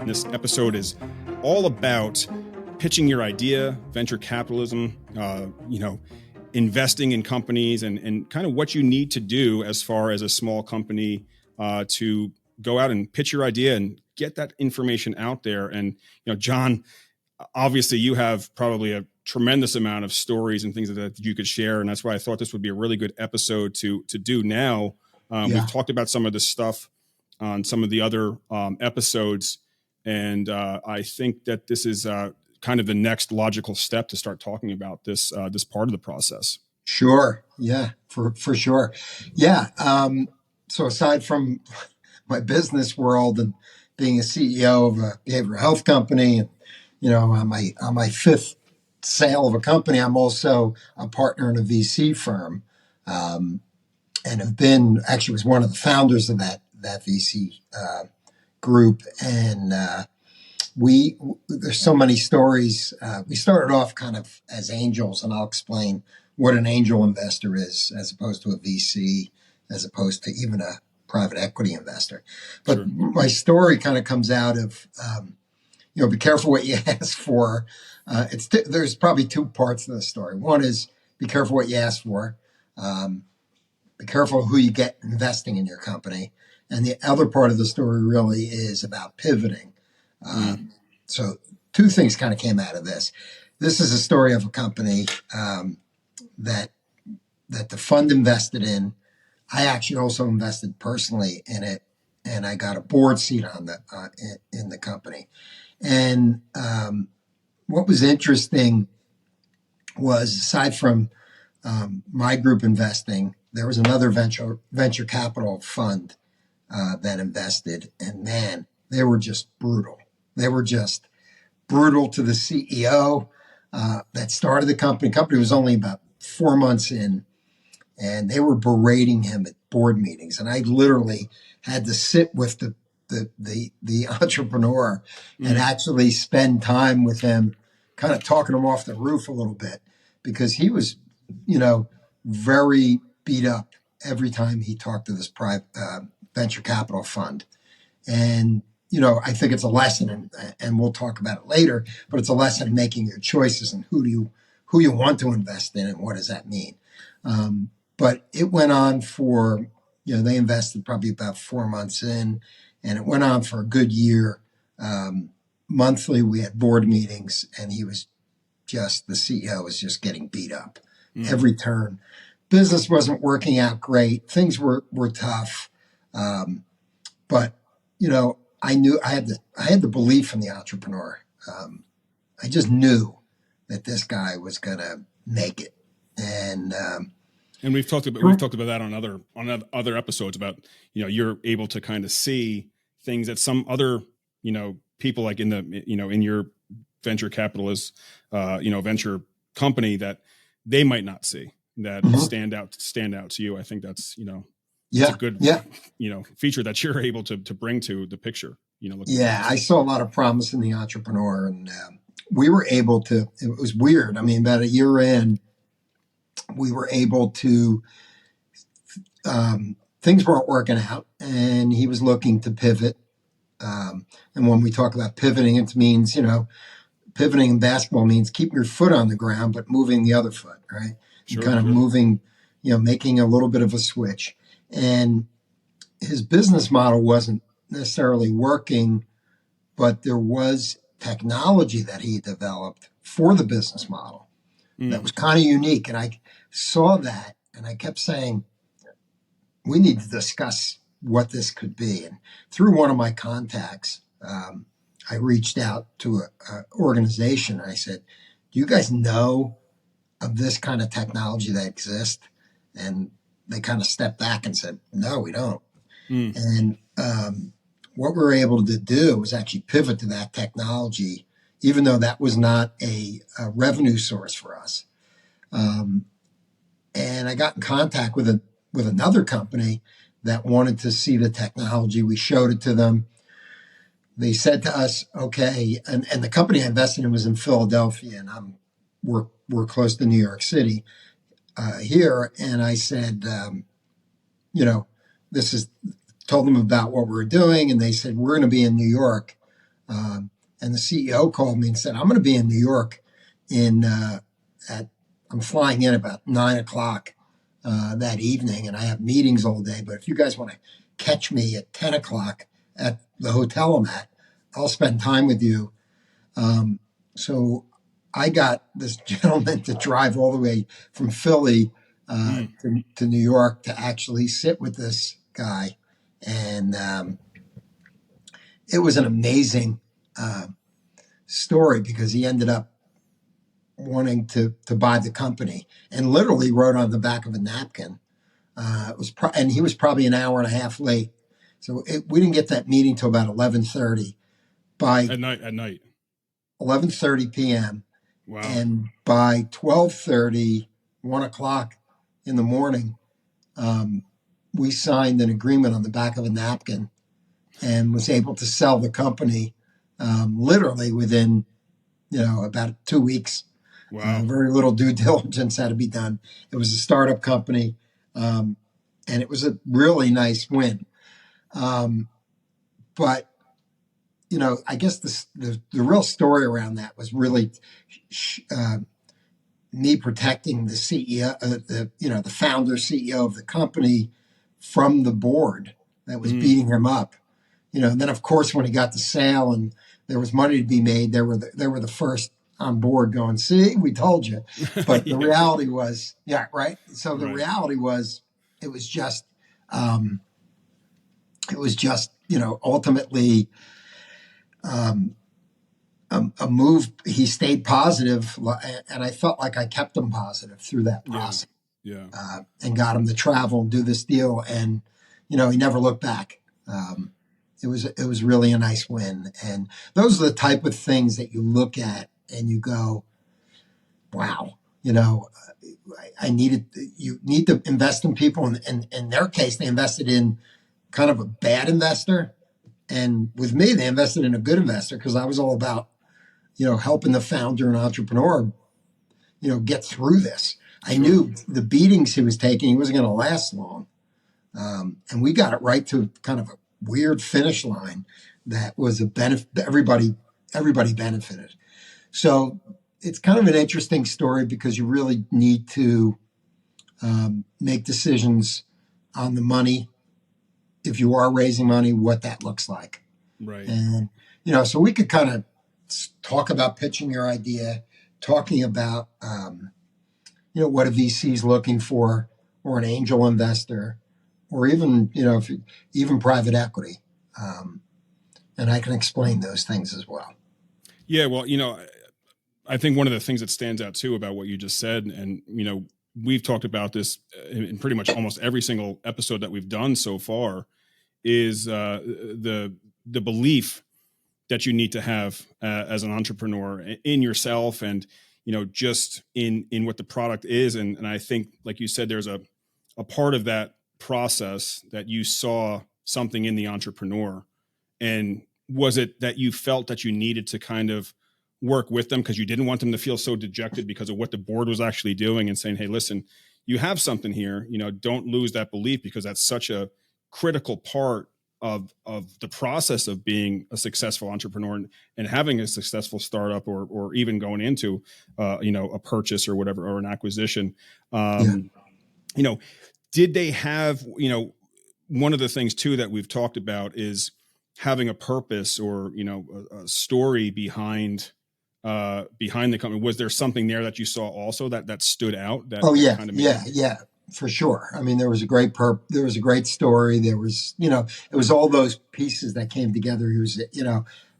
This episode is all about pitching your idea, venture capitalism, investing in companies, and kind of what you need to do as far as a small company to go out and pitch your idea and get that information out there. And, Jon, obviously you have probably a tremendous amount of stories and things that you could share. And that's why I thought this would be a really good episode to do now. We've talked about some of this stuff on some of the other episodes. And I think that this is kind of the next logical step to start talking about this part of the process. Sure. Yeah, for sure. Yeah. So aside from my business world and being a CEO of a behavioral health company, and on my fifth sale of a company, I'm also a partner in a VC firm, and was one of the founders of that VC group. And there's so many stories. We started off kind of as angels, and I'll explain what an angel investor is as opposed to a VC, as opposed to even a private equity investor. But sure. My story kind of comes out of, be careful what you ask for. There's probably two parts to the story. One is be careful what you ask for. Be careful who you get investing in your company. And the other part of the story really is about pivoting. So two things kind of came out of this. This is a story of a company that the fund invested in. I actually also invested personally in it, and I got a board seat on in the company. And what was interesting was, aside from my group investing, there was another venture capital fund that invested, and man, they were just brutal. They were just brutal to the CEO that started the company. The company was only about 4 months in, and they were berating him at board meetings. And I literally had to sit with the entrepreneur and actually spend time with him, kind of talking him off the roof a little bit, because he was, very beat up every time he talked to this private venture capital fund. And I think it's a lesson, and we'll talk about it later, but it's a lesson in making your choices and who you want to invest in and what does that mean. But it went on for, they invested probably about 4 months in, and it went on for a good year. Monthly, we had board meetings, and the CEO was just getting beat up every turn. Business wasn't working out great. Things were tough. But, I knew I had the belief in the entrepreneur. I just knew that this guy was going to make it. And we've talked about that on other episodes about, you're able to kind of see things that some other, people like in the, in your venture capitalist, venture company that they might not see that stand out to you. I think that's, it's a good, feature that you're able to bring to the picture. I saw a lot of promise in the entrepreneur, and we were able to. It was weird. I mean, about a year in, we were able to. Things weren't working out, and he was looking to pivot. And when we talk about pivoting, it means pivoting in basketball means keeping your foot on the ground but moving the other foot, right? Sure, kind of moving, making a little bit of a switch. And his business model wasn't necessarily working, but there was technology that he developed for the business model that was kind of unique. And I saw that, and I kept saying, we need to discuss what this could be. And through one of my contacts, I reached out to an organization. And I said, do you guys know of this kind of technology that exists? And they kind of stepped back and said, no, we don't. And what we were able to do was actually pivot to that technology, even though that was not a revenue source for us. And I got in contact with another company that wanted to see the technology. We showed it to them. They said to us, okay, and the company I invested in was in Philadelphia, and we're close to New York City. here, and I said, you know, this is told them about what we were doing, and they said we're going to be in New York. And the CEO called me and said, I'm going to be in New York in at I'm flying in about 9 o'clock that evening, and I have meetings all day. But if you guys want to catch me at 10 o'clock at the hotel I'm at, I'll spend time with you. So I got this gentleman to drive all the way from Philly to New York to actually sit with this guy. And it was an amazing story because he ended up wanting to buy the company and literally wrote on the back of a napkin. And he was probably an hour and a half late. So we didn't get that meeting till about 11:30. By at night. 11:30 p.m. Wow. And by 12:30, 1 o'clock in the morning, we signed an agreement on the back of a napkin and was able to sell the company literally within, about 2 weeks. Wow. Very little due diligence had to be done. It was a startup company, and it was a really nice win. But I guess the real story around that was really me protecting the CEO, the founder CEO of the company from the board that was beating him up. And then of course when he got the sale and there was money to be made, they were the first on board going, see, we told you. But the reality was, yeah, right. So the reality was, it was just ultimately a move. He stayed positive, and I felt like I kept him positive through that process. Yeah. And got him to travel and do this deal, and he never looked back. It was really a nice win, and those are the type of things that you look at and you go, wow, I needed. You need to invest in people, and in their case, they invested in kind of a bad investor. And with me, they invested in a good investor because I was all about, helping the founder and entrepreneur, get through this. I knew the beatings he was taking, he wasn't going to last long. And we got it right to kind of a weird finish line that was a benefit. Everybody benefited. So it's kind of an interesting story because you really need to make decisions on the money. If you are raising money, what that looks like. Right. And, so we could kind of talk about pitching your idea, talking about, what a VC is looking for, or an angel investor, or even, even private equity. And I can explain those things as well. Yeah. Well, I think one of the things that stands out too about what you just said, and, we've talked about this in pretty much almost every single episode that we've done so far, is the belief that you need to have as an entrepreneur in yourself, and just in what the product is. And I think, like you said, there's a part of that process that you saw something in the entrepreneur. And was it that you felt that you needed to kind of work with them because you didn't want them to feel so dejected because of what the board was actually doing, and saying, hey, listen, you have something here, don't lose that belief, because that's such a critical part of the process of being a successful entrepreneur and having a successful startup, or even going into a purchase or whatever, or an acquisition. Did they have, one of the things too that we've talked about is having a purpose, or a story behind the company. Was there something there that you saw also that stood out? Yeah, for sure. I mean, there was a great story. There was, it was all those pieces that came together. He was,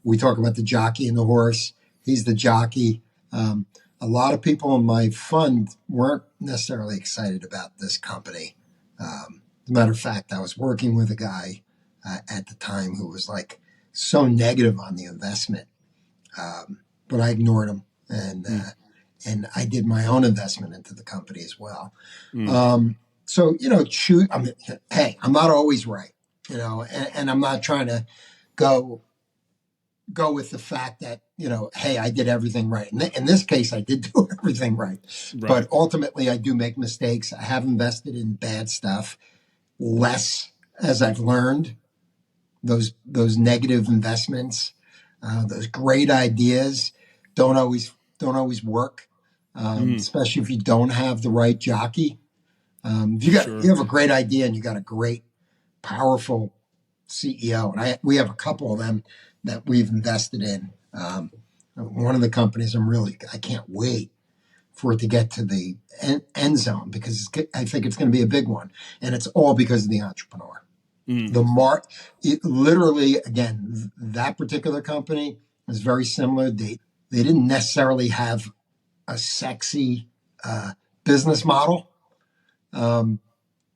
we talk about the jockey and the horse. He's the jockey. A lot of people in my fund weren't necessarily excited about this company. As a matter of fact, I was working with a guy at the time who was like so negative on the investment. But I ignored him, and I did my own investment into the company as well. So, hey, I'm not always right, and I'm not trying to go go with the fact that, hey, I did everything right. In this case, I did do everything right. Right. But ultimately, I do make mistakes. I have invested in bad stuff less as I've learned those negative investments, those great ideas don't always work, Mm, especially if you don't have the right jockey. If you sure. have a great idea and you got a great, powerful CEO, and we have a couple of them that we've invested in. One of the companies I can't wait for it to get to the end zone because I think it's going to be a big one, and it's all because of the entrepreneur. Mm, It literally, again, that particular company is very similar. They didn't necessarily have a sexy business model, um,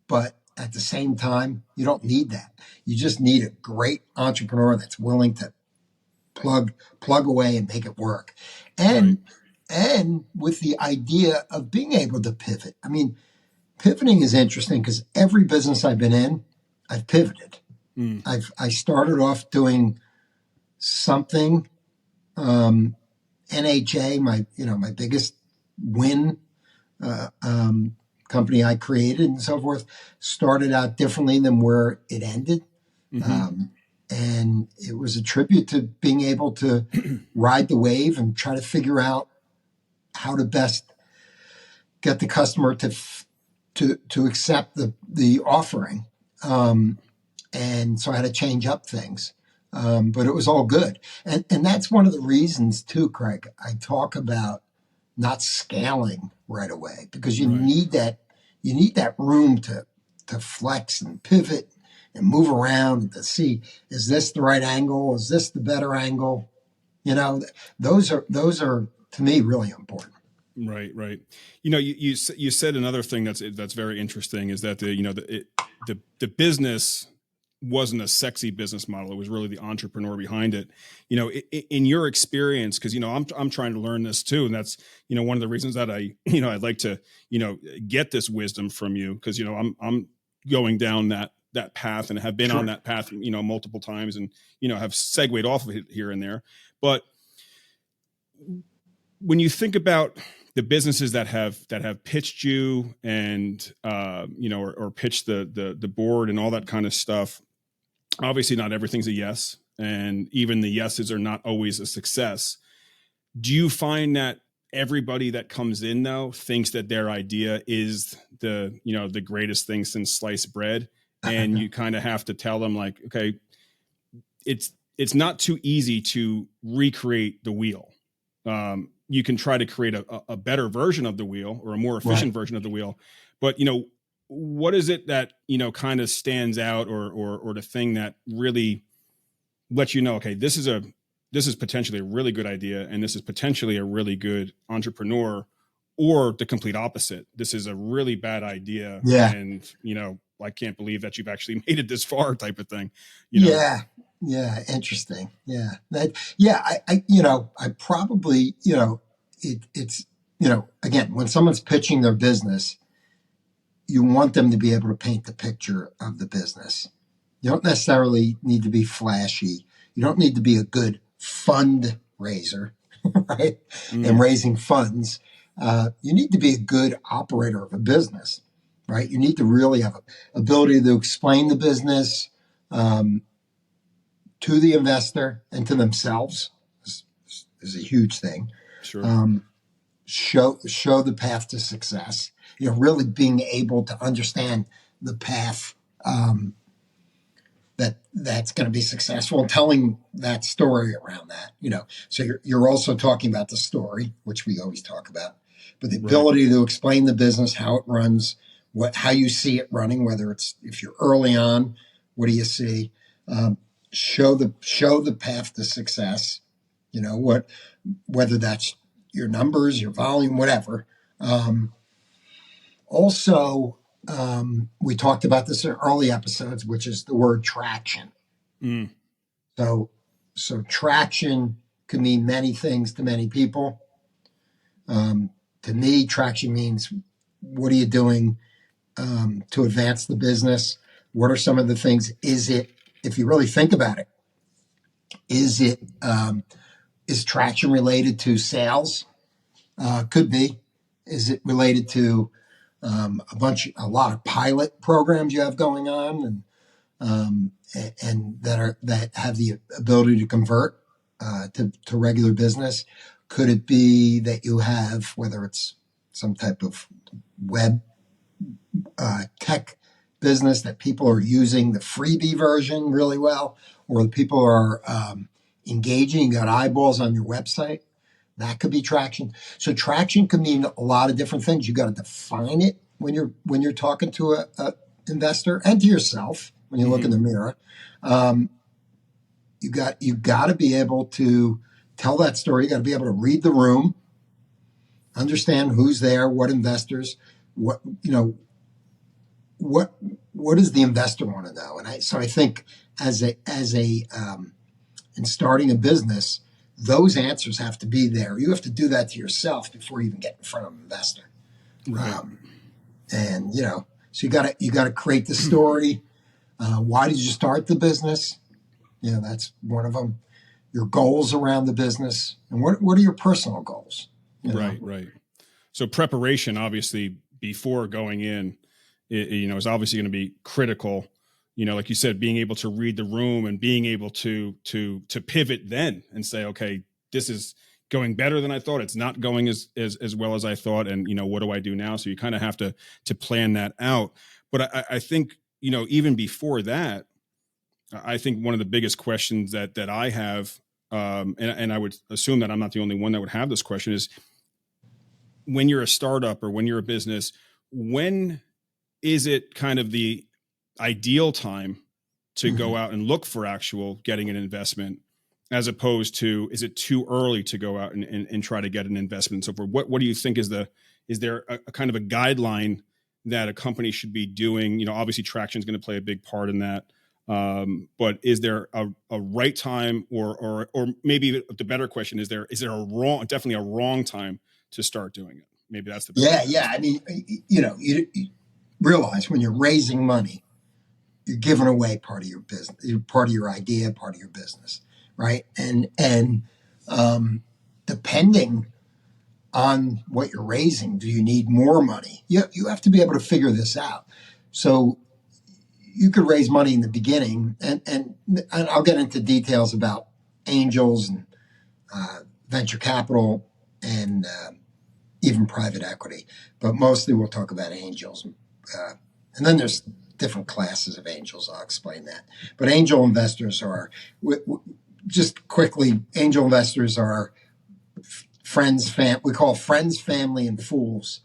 but at the same time, you don't need that. You just need a great entrepreneur that's willing to plug away and make it work, right. and and with the idea of being able to pivot. I mean, pivoting is interesting because every business I've been in, I've pivoted. Mm, I started off doing something. NHA, my biggest win, uh, um, company I created and so forth, started out differently than where it ended. mm-hmm. Um, and it was a tribute to being able to ride the wave and try to figure out how to best get the customer to accept the offering. Um, and so I had to change up things. But it was all good, and that's one of the reasons too, Craig. I talk about not scaling right away because Right. you need that room to flex and pivot and move around and to see, is this the right angle? Is this the better angle? You know, those are to me really important. Right, right. You said another thing that's very interesting is that the business wasn't a sexy business model. It was really the entrepreneur behind it. In your experience, because I'm trying to learn this too, and that's one of the reasons that I'd like to get this wisdom from you because I'm going down that path and have been on Sure. that path multiple times and have segued off of it here and there, but when you think about the businesses that have pitched you and or pitched the board and all that kind of stuff, obviously not everything's a yes, and even the yeses are not always a success. Do you find that everybody that comes in though thinks that their idea is the greatest thing since sliced bread, and you kind of have to tell them like, okay, it's not too easy to recreate the wheel. You can try to create a better version of the wheel or a more Right. efficient version of the wheel, but what is it that kind of stands out, or the thing that really lets okay, this is potentially a really good idea, and this is potentially a really good entrepreneur, or the complete opposite, this is a really bad idea, Yeah. and I can't believe that you've actually made it this far, type of thing. you know Yeah. Yeah. Interesting. Yeah. I probably, it's, again, when someone's pitching their business, you want them to be able to paint the picture of the business. You don't necessarily need to be flashy. You don't need to be a good fundraiser, right? And mm, raising funds. You need to be a good operator of a business, right? You need to really have a ability to explain the business, um, to the investor and to themselves is a huge thing. sure. Um, show the path to success. Really being able to understand the path, that's going to be successful, and telling that story around that. So you're also talking about the story, which we always talk about, but the Right. ability to explain the business, how it runs, how you see it running, whether it's if you're early on, what do you see? Um, show the path to success. Whether that's your numbers, your volume, whatever. Um, we talked about this in early episodes, which is the word traction. Mm, So, so traction can mean many things to many people. Um, to me, traction means, what are you doing, to advance the business? What are some of the things? If you really think about it, Is it is traction related to sales? Could be. Is it related to a lot of pilot programs you have going on, and that have the ability to convert to regular business? Could it be that you have, whether it's some type of web tech business, that people are using the freebie version really well, or the people are engaging, you got eyeballs on your website? That could be traction. So traction can mean a lot of different things. You got to define it when you're talking to a investor, and to yourself when you look in the mirror. You got to be able to tell that story. You got to be able to read the room, understand who's there, what investors, what what does the investor want to know? And I think as a in starting a business, those answers have to be there. You have to do that to yourself before you even get in front of an investor. Right. And so you gotta create the story. Why did you start the business? That's one of them. Your goals around the business, and what are your personal goals? Right. So preparation, obviously, before going in, is obviously going to be critical. Like you said, being able to read the room and being able to pivot then and say, okay, this is going better than I thought. It's not going as well as I thought. And, what do I do now? So you kind of have to plan that out. But I think, even before that, I think one of the biggest questions that I have, and I would assume that I'm not the only one that would have this question, is when you're a startup or when you're a business, when is it kind of the ideal time to go out and look for actual getting an investment, as opposed to, is it too early to go out and try to get an investment? So what do you think is there a kind of a guideline that a company should be doing? Obviously traction is going to play a big part in that. But is there a right time, or maybe the better question, is there definitely a wrong time to start doing it? Maybe that's the best. Yeah. I mean, you realize when you're raising money, you're giving away part of your business, part of your idea, part of your business, right? And depending on what you're raising, do you need more money? You have to be able to figure this out. So you could raise money in the beginning, and I'll get into details about angels and venture capital and even private equity, but mostly we'll talk about angels. And then there's different classes of angels. I'll explain that. But angel investors are, just quickly, angel investors are friends, we call friends, family, and fools.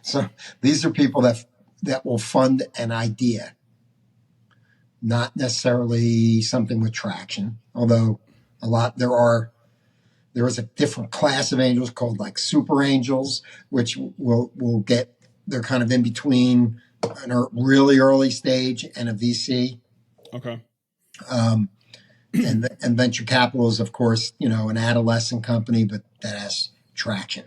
So these are people that will fund an idea, not necessarily something with traction, although there is a different class of angels called like super angels, which will get, they're kind of in between a really early stage and a VC. Okay. And venture capital is, of course, an adolescent company, but that has traction.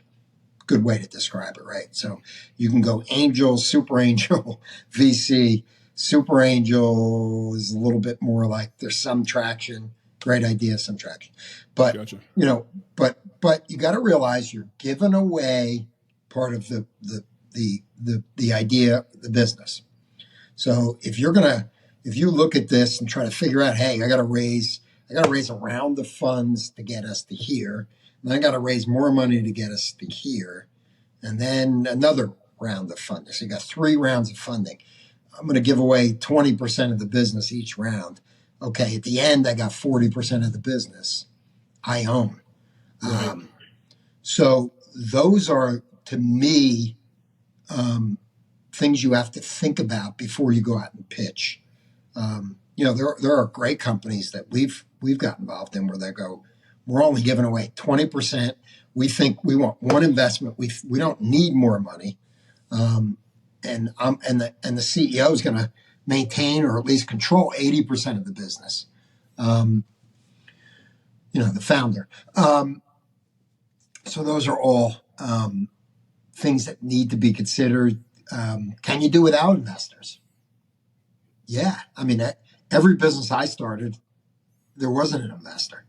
Good way to describe it, right? So you can go angel, super angel, VC. Super angel is a little bit more like there's some traction, great idea, some traction. But, gotcha. But you got to realize you're giving away part of the idea, the business. So if you look at this and try to figure out, hey, I got to raise a round of funds to get us to here, and I got to raise more money to get us to here, and then another round of funding. So you got 3 rounds of funding. I'm going to give away 20% of the business each round. Okay, at the end, I got 40% of the business I own. Right. So those are, to me, things you have to think about before you go out and pitch. There are great companies that we've got involved in where they go, we're only giving away 20%. We think we want one investment. We don't need more money. And the CEO is going to maintain or at least control 80% of the business. The founder. So those are all things that need to be considered. Can you do without investors? Yeah. I mean, every business I started, there wasn't an investor.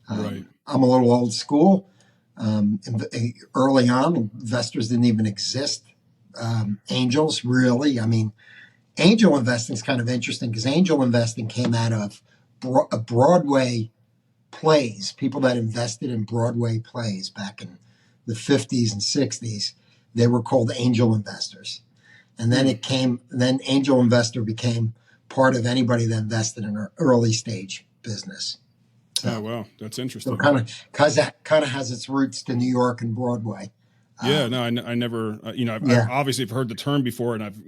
Right. I'm a little old school. Early on, investors didn't even exist. Angels, really. I mean, angel investing is kind of interesting because angel investing came out of Broadway plays, people that invested in Broadway plays back in the 50s and 60s. They were called angel investors. And then angel investor became part of anybody that invested in an early stage business. So, oh, wow. That's interesting. So that kind of has its roots to New York and Broadway. Yeah, no, I never, I've obviously heard the term before, and I've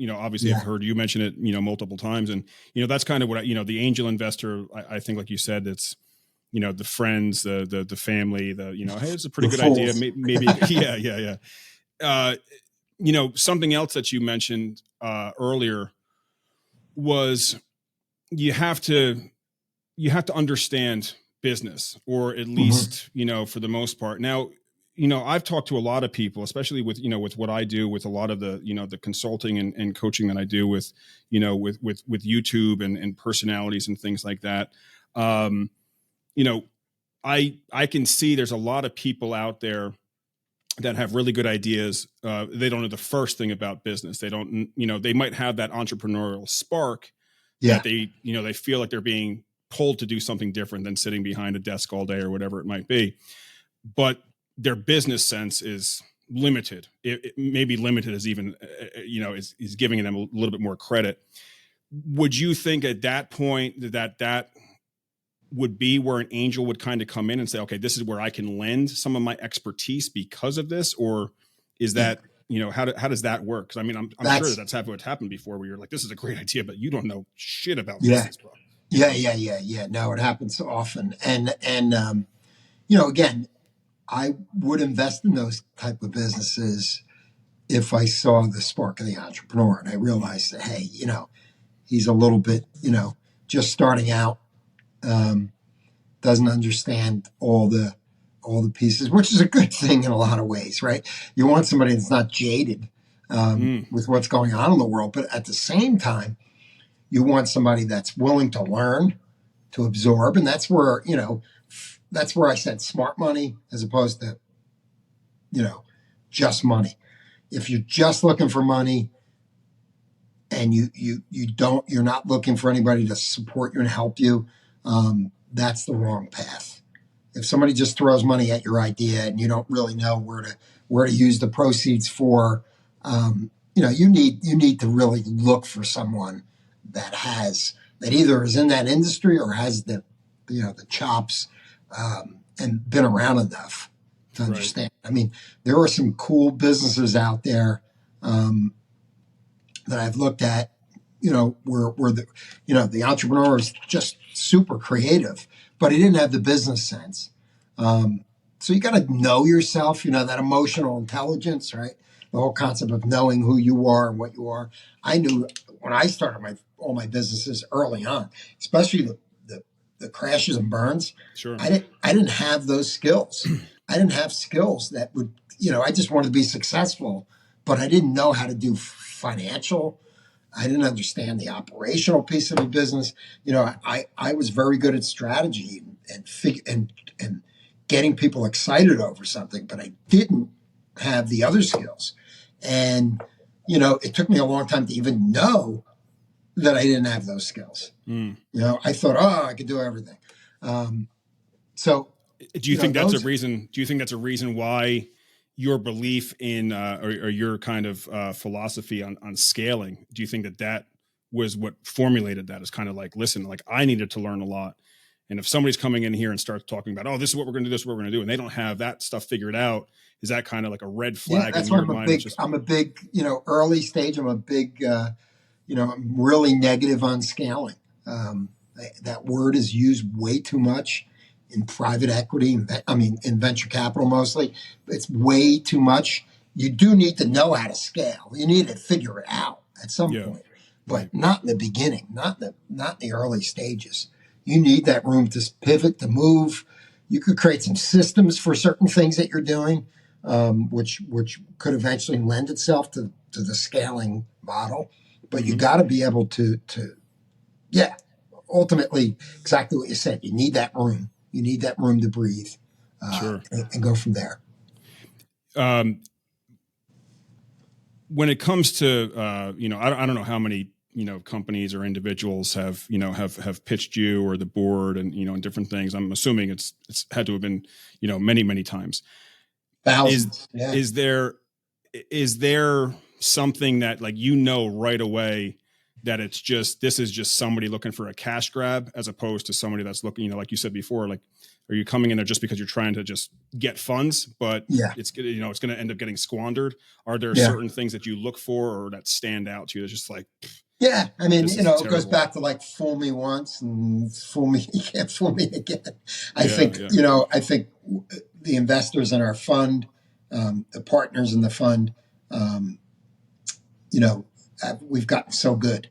heard you mention it, multiple times. And, that's kind of what, the angel investor, I think, like you said, it's, the friends, the family, hey, it's a pretty good idea. Maybe. Yeah. Something else that you mentioned earlier was you have to understand business, or at least, for the most part. Now, I've talked to a lot of people, especially with, with what I do with a lot of the, the consulting and coaching that I do with, with YouTube and personalities and things like that. I can see there's a lot of people out there that have really good ideas. They don't know the first thing about business. They don't, they might have that entrepreneurial spark that they feel like they're being pulled to do something different than sitting behind a desk all day or whatever it might be. But their business sense is limited. It may be limited as even, is giving them a little bit more credit. Would you think at that point that would be where an angel would kind of come in and say, okay, this is where I can lend some of my expertise because of this? Or is that, how does that work? Cause I mean, I'm sure that's what's happened before, where you're like, this is a great idea, but you don't know shit about business, bro. Yeah. No, it happens often. And again, I would invest in those type of businesses if I saw the spark of the entrepreneur and I realized that, hey, he's a little bit, just starting out, doesn't understand all the pieces, which is a good thing in a lot of ways, right? You want somebody that's not jaded with what's going on in the world, but at the same time, you want somebody that's willing to learn, to absorb, and that's where I said smart money as opposed to, just money. If you're just looking for money and you're not looking for anybody to support you and help you, that's the wrong path. If somebody just throws money at your idea and you don't really know where to use the proceeds for, you need to really look for someone that either is in that industry or has the chops, and been around enough to understand. Right. I mean, there are some cool businesses out there that I've looked at, where the entrepreneur is just super creative, but he didn't have the business sense. So you got to know yourself, that emotional intelligence, right? The whole concept of knowing who you are and what you are. I knew when I started all my businesses early on, especially the crashes and burns. Sure. I didn't have those skills. I didn't have skills that would, I just wanted to be successful, but I didn't know how to do financial. I didn't understand the operational piece of the business. I was very good at strategy and getting people excited over something, but I didn't have the other skills. And, it took me a long time to even know that I didn't have those skills. I thought, I could do everything. So do you think that's a reason? Do you think that's a reason why your belief in, or your kind of philosophy on scaling, do you think that was what formulated that? Is kind of like, listen, like I needed to learn a lot. And if somebody's coming in here and starts talking about, oh, this is what we're going to do, this is what we're going to do, and they don't have that stuff figured out, is that kind of like a red flag? Yeah, that's why I'm a big, early stage. I'm a big, I'm really negative on scaling. That word is used way too much in private equity. In venture capital mostly. It's way too much. You do need to know how to scale. You need to figure it out at some point, but not in the beginning, not in the early stages. You need that room to pivot, to move. You could create some systems for certain things that you're doing, which could eventually lend itself to the scaling model. But you got to be able to ultimately, exactly what you said. You need that room. You need that room to breathe, Sure. and go from there. Um, when it comes to, I don't know how many, companies or individuals have pitched you or the board and different things. I'm assuming it's had to have been, many, many times. Thousands. Yeah. Is there something that like, right away that this is just somebody looking for a cash grab as opposed to somebody that's looking, like you said before, like, are you coming in there just because you're trying to just get funds, but Yeah. it's going to end up getting squandered? Are there Yeah. certain things that you look for or that stand out to you? That's just like, Yeah. I mean, this is it goes terrible. back to like fool me once and fool me. You can't fool me again. I Yeah, think, yeah. I think the investors in our fund, the partners in the fund, um, we've gotten so good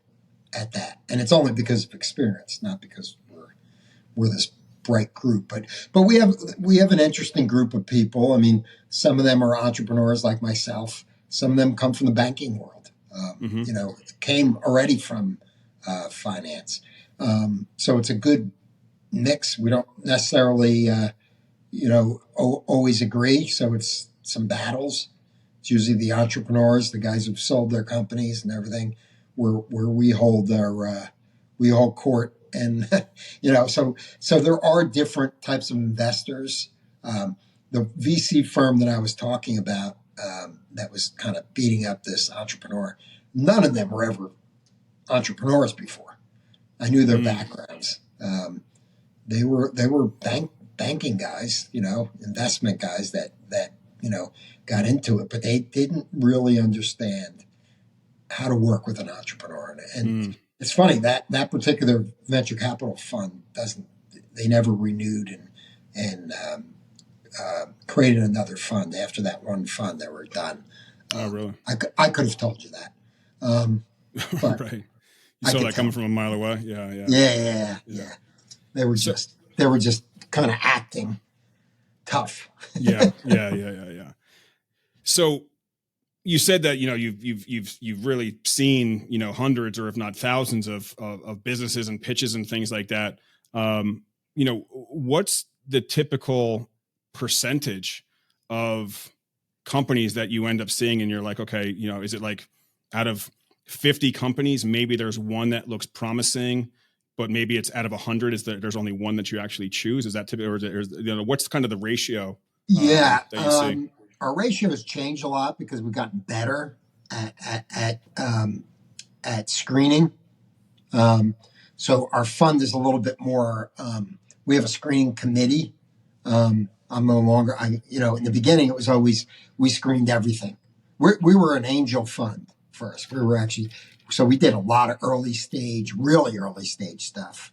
at that. And it's only because of experience, not because we're this bright group. But we have an interesting group of people. I mean, some of them are entrepreneurs like myself. Some of them come from the banking world. Mm-hmm. Came already from finance. So it's a good mix. We don't necessarily always agree. So it's some battles. It's usually the entrepreneurs, the guys who've sold their companies and everything, where we hold court. And so there are different types of investors. The VC firm that I was talking about, that was kind of beating up this entrepreneur, none of them were ever entrepreneurs before. I knew their backgrounds. They were banking guys, investment guys that got into it, but they didn't really understand how to work with an entrepreneur. And it's funny that particular venture capital fund they never renewed and created another fund after that one fund. They were done. Oh, really? I could have told you that. But right. You saw that coming from a mile away. Yeah. Yeah. They were just kind of acting tough. Yeah. So you said that you've really seen hundreds or if not thousands of businesses and pitches and things like that. What's the typical percentage of companies that you end up seeing and you're like, okay, is it like out of 50 companies, maybe there's one that looks promising, but maybe it's out of 100 there's only one that you actually choose? Is that typical, or what's kind of the ratio Yeah. that you see? Our ratio has changed a lot because we've gotten better at screening. So our fund is a little bit more. We have a screening committee. I'm no longer. In the beginning, it was always we screened everything. We were an angel fund first. We were actually, so we did a lot of really early stage stuff,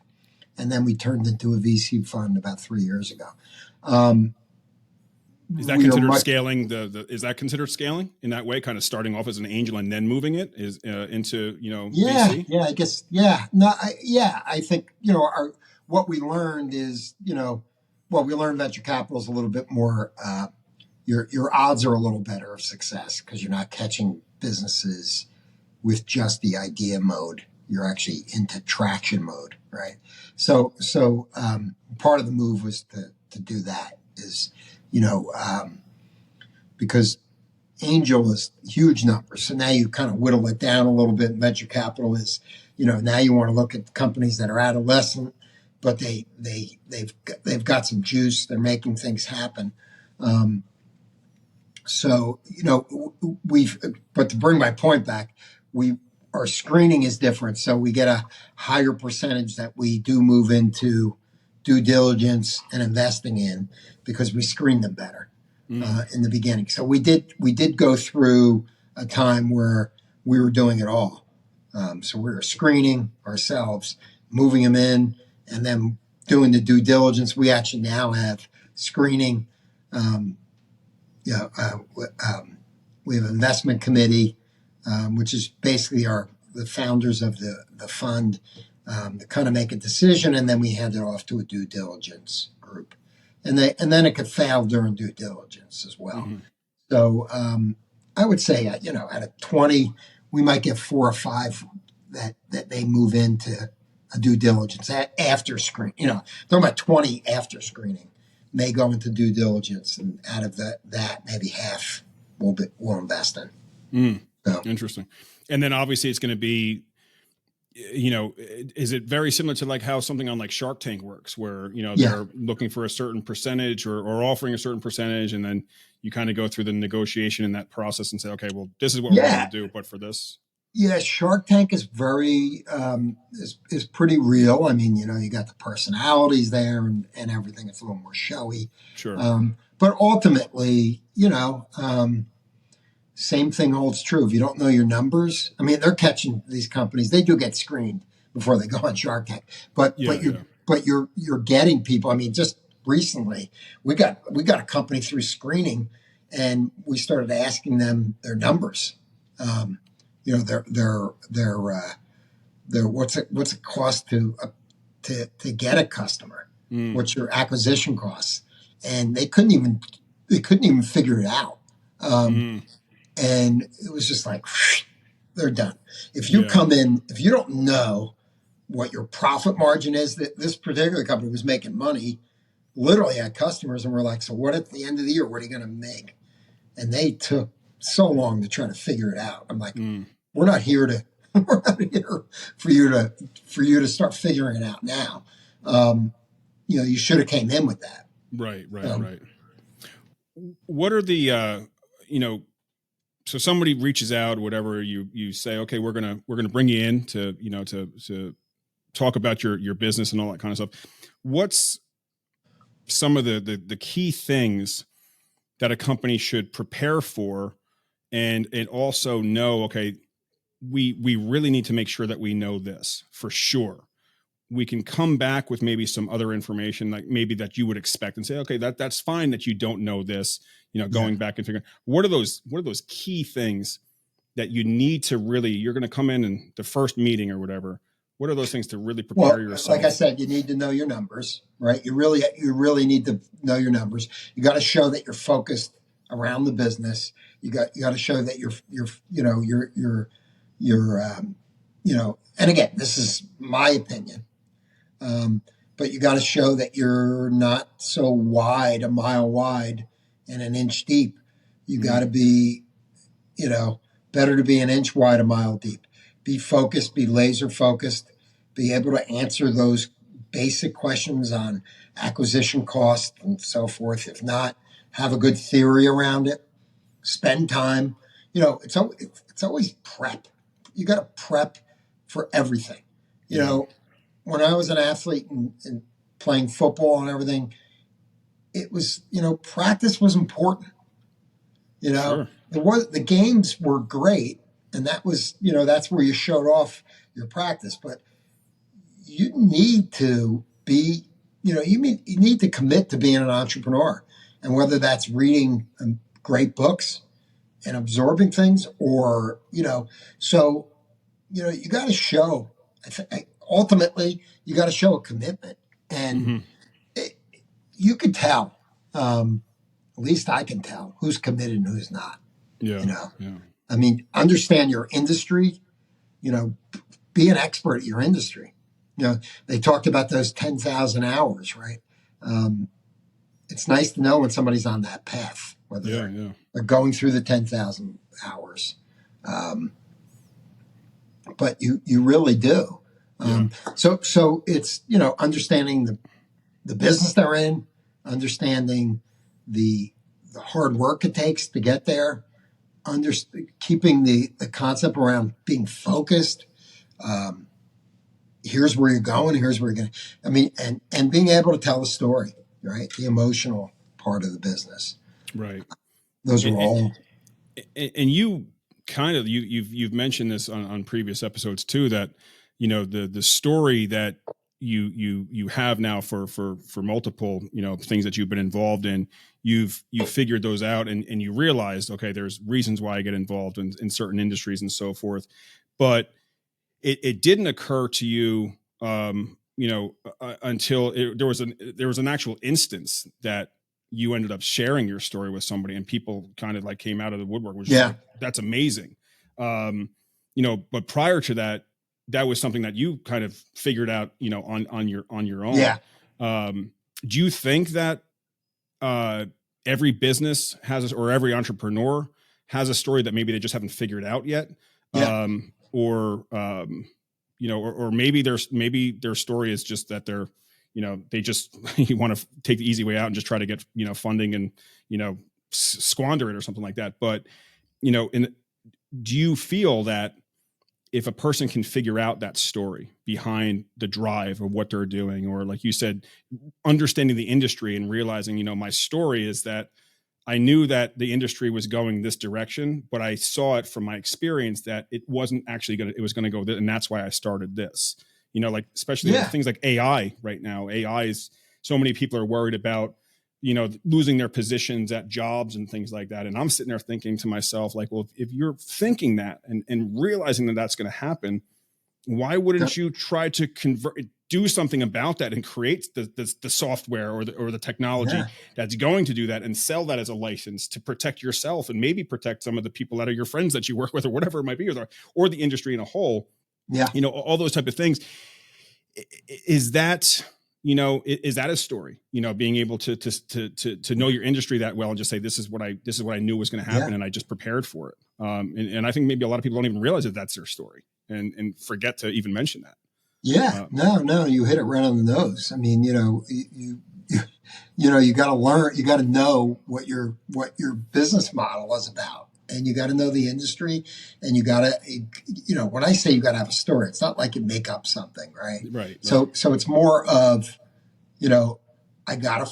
and then we turned into a VC fund about 3 years ago. Is that considered scaling? Is that considered scaling in that way? Kind of starting off as an angel and then moving it into VC? Yeah, I guess, yeah. No, I think what we learned is we learned venture capital is a little bit more. Your odds are a little better of success because you're not catching businesses with just the idea mode. You're actually into traction mode, right? So part of the move was to do that is. Because angel is huge numbers. So now you kind of whittle it down a little bit. Venture capital is, now you want to look at companies that are adolescent, but they've got some juice. They're making things happen. But to bring my point back, our screening is different. So we get a higher percentage that we do move into due diligence and investing in because we screen them better in the beginning. So we did go through a time where we were doing it all. So we were screening ourselves, moving them in, and then doing the due diligence. We actually now have screening. We have an investment committee, which is basically the founders of the fund to kind of make a decision, and then we hand it off to a due diligence group, and then it could fail during due diligence as well. Mm-hmm. So I would say out of 20, we might get 4 or 5 that they move into a due diligence after screen. Talking about 20 after screening may go into due diligence, and out of that maybe half will invest in. So Interesting. And then obviously it's going to be, is it very similar to like how something on like Shark Tank works, where they're looking for a certain percentage or offering a certain percentage, and then you kind of go through the negotiation in that process and say, okay, well, this is what we're going to do, but for this. Yeah, Shark Tank is very is pretty real. I mean, you got the personalities there and everything. It's a little more showy. Sure. But ultimately, same thing holds true. If you don't know your numbers, I mean, they're catching these companies. They do get screened before they go on Shark Tank. But you're getting people. I mean, just recently we got a company through screening, and we started asking them their numbers. Their what's it cost to get a customer? What's your acquisition costs? And they couldn't even figure it out. And it was just like, they're done. If you come in, if you don't know what your profit margin is, that this particular company was making money, literally had customers, and we're like, so what at the end of the year, what are you going to make? And they took so long to try to figure it out. I'm like, we're not here for you to start figuring it out now. You should have came in with that. Right. What are the, so somebody reaches out, whatever, you say, okay, we're going to bring you in to, to talk about your business and all that kind of stuff. What's some of the key things that a company should prepare for and also know, okay, we really need to make sure that we know this for sure. We can come back with maybe some other information, like maybe that you would expect, and say, okay, that's fine that you don't know this, going back and figuring what are those key things that you need to really, you're going to come in the first meeting or whatever. What are those things to really prepare yourself? Like I said, you need to know your numbers, right? You really need to know your numbers. You got to show that you're focused around the business. You got to show that and again, this is my opinion. But you got to show that you're not so wide, a mile wide and an inch deep. You got to be, better to be an inch wide, a mile deep. Be focused, be laser focused, be able to answer those basic questions on acquisition costs and so forth. If not, have a good theory around it. Spend time. It's always prep. You got to prep for everything. When I was an athlete and playing football and everything, it was, practice was important. Sure. The games were great, and that was, that's where you showed off your practice. But you need to be, you need to commit to being an entrepreneur, and whether that's reading great books and absorbing things, or you got to show. Ultimately, you got to show a commitment, and you could tell. At least I can tell who's committed and who's not. Yeah. I mean, understand your industry. Be an expert at your industry. They talked about those 10,000 hours, right? It's nice to know when somebody's on that path, whether they're going through the 10,000 hours. But you really do. So it's, understanding the business they're in, understanding the hard work it takes to get there, keeping the concept around being focused. Here's where you're going. Here's where you're going. I mean, and being able to tell the story, right? The emotional part of the business, right? Those are all. And you kind of you've mentioned this on previous episodes too, that the story that you have now for multiple things that you've been involved in, you've figured those out, and you realized, okay, there's reasons why I get involved in certain industries and so forth, but it didn't occur to you until there was an actual instance that you ended up sharing your story with somebody, and people kind of like came out of the woodwork, which like, that's amazing. But prior to that, that was something that you kind of figured out, on your own. Yeah. Do you think that every business has, or every entrepreneur has a story that maybe they just haven't figured out yet? Yeah. Or maybe their story is just that they're, they just you want to take the easy way out and just try to get, funding and, squander it or something like that. But, do you feel that if a person can figure out that story behind the drive of what they're doing, or like you said, understanding the industry and realizing, my story is that I knew that the industry was going this direction, but I saw it from my experience that it wasn't actually it was going to go this, and that's why I started this, like, especially with things like AI right now. AI is, so many people are worried about, losing their positions at jobs and things like that. And I'm sitting there thinking to myself, like, well, if you're thinking that and realizing that that's going to happen, why wouldn't you try to do something about that and create the software or the technology that's going to do that, and sell that as a license to protect yourself and maybe protect some of the people that are your friends that you work with, or whatever it might be, or the industry in a whole, all those type of things. Is that, is that a story, being able to know your industry that well and just say, this is what I knew was going to happen, and I just prepared for it. And I think maybe a lot of people don't even realize that that's their story, and forget to even mention that. Yeah, no, you hit it right on the nose. I mean, you got to learn, you got to know what your business model is about, and you got to know the industry, and you got to, when I say you got to have a story, it's not like you make up something, right? Right. So it's more of, I got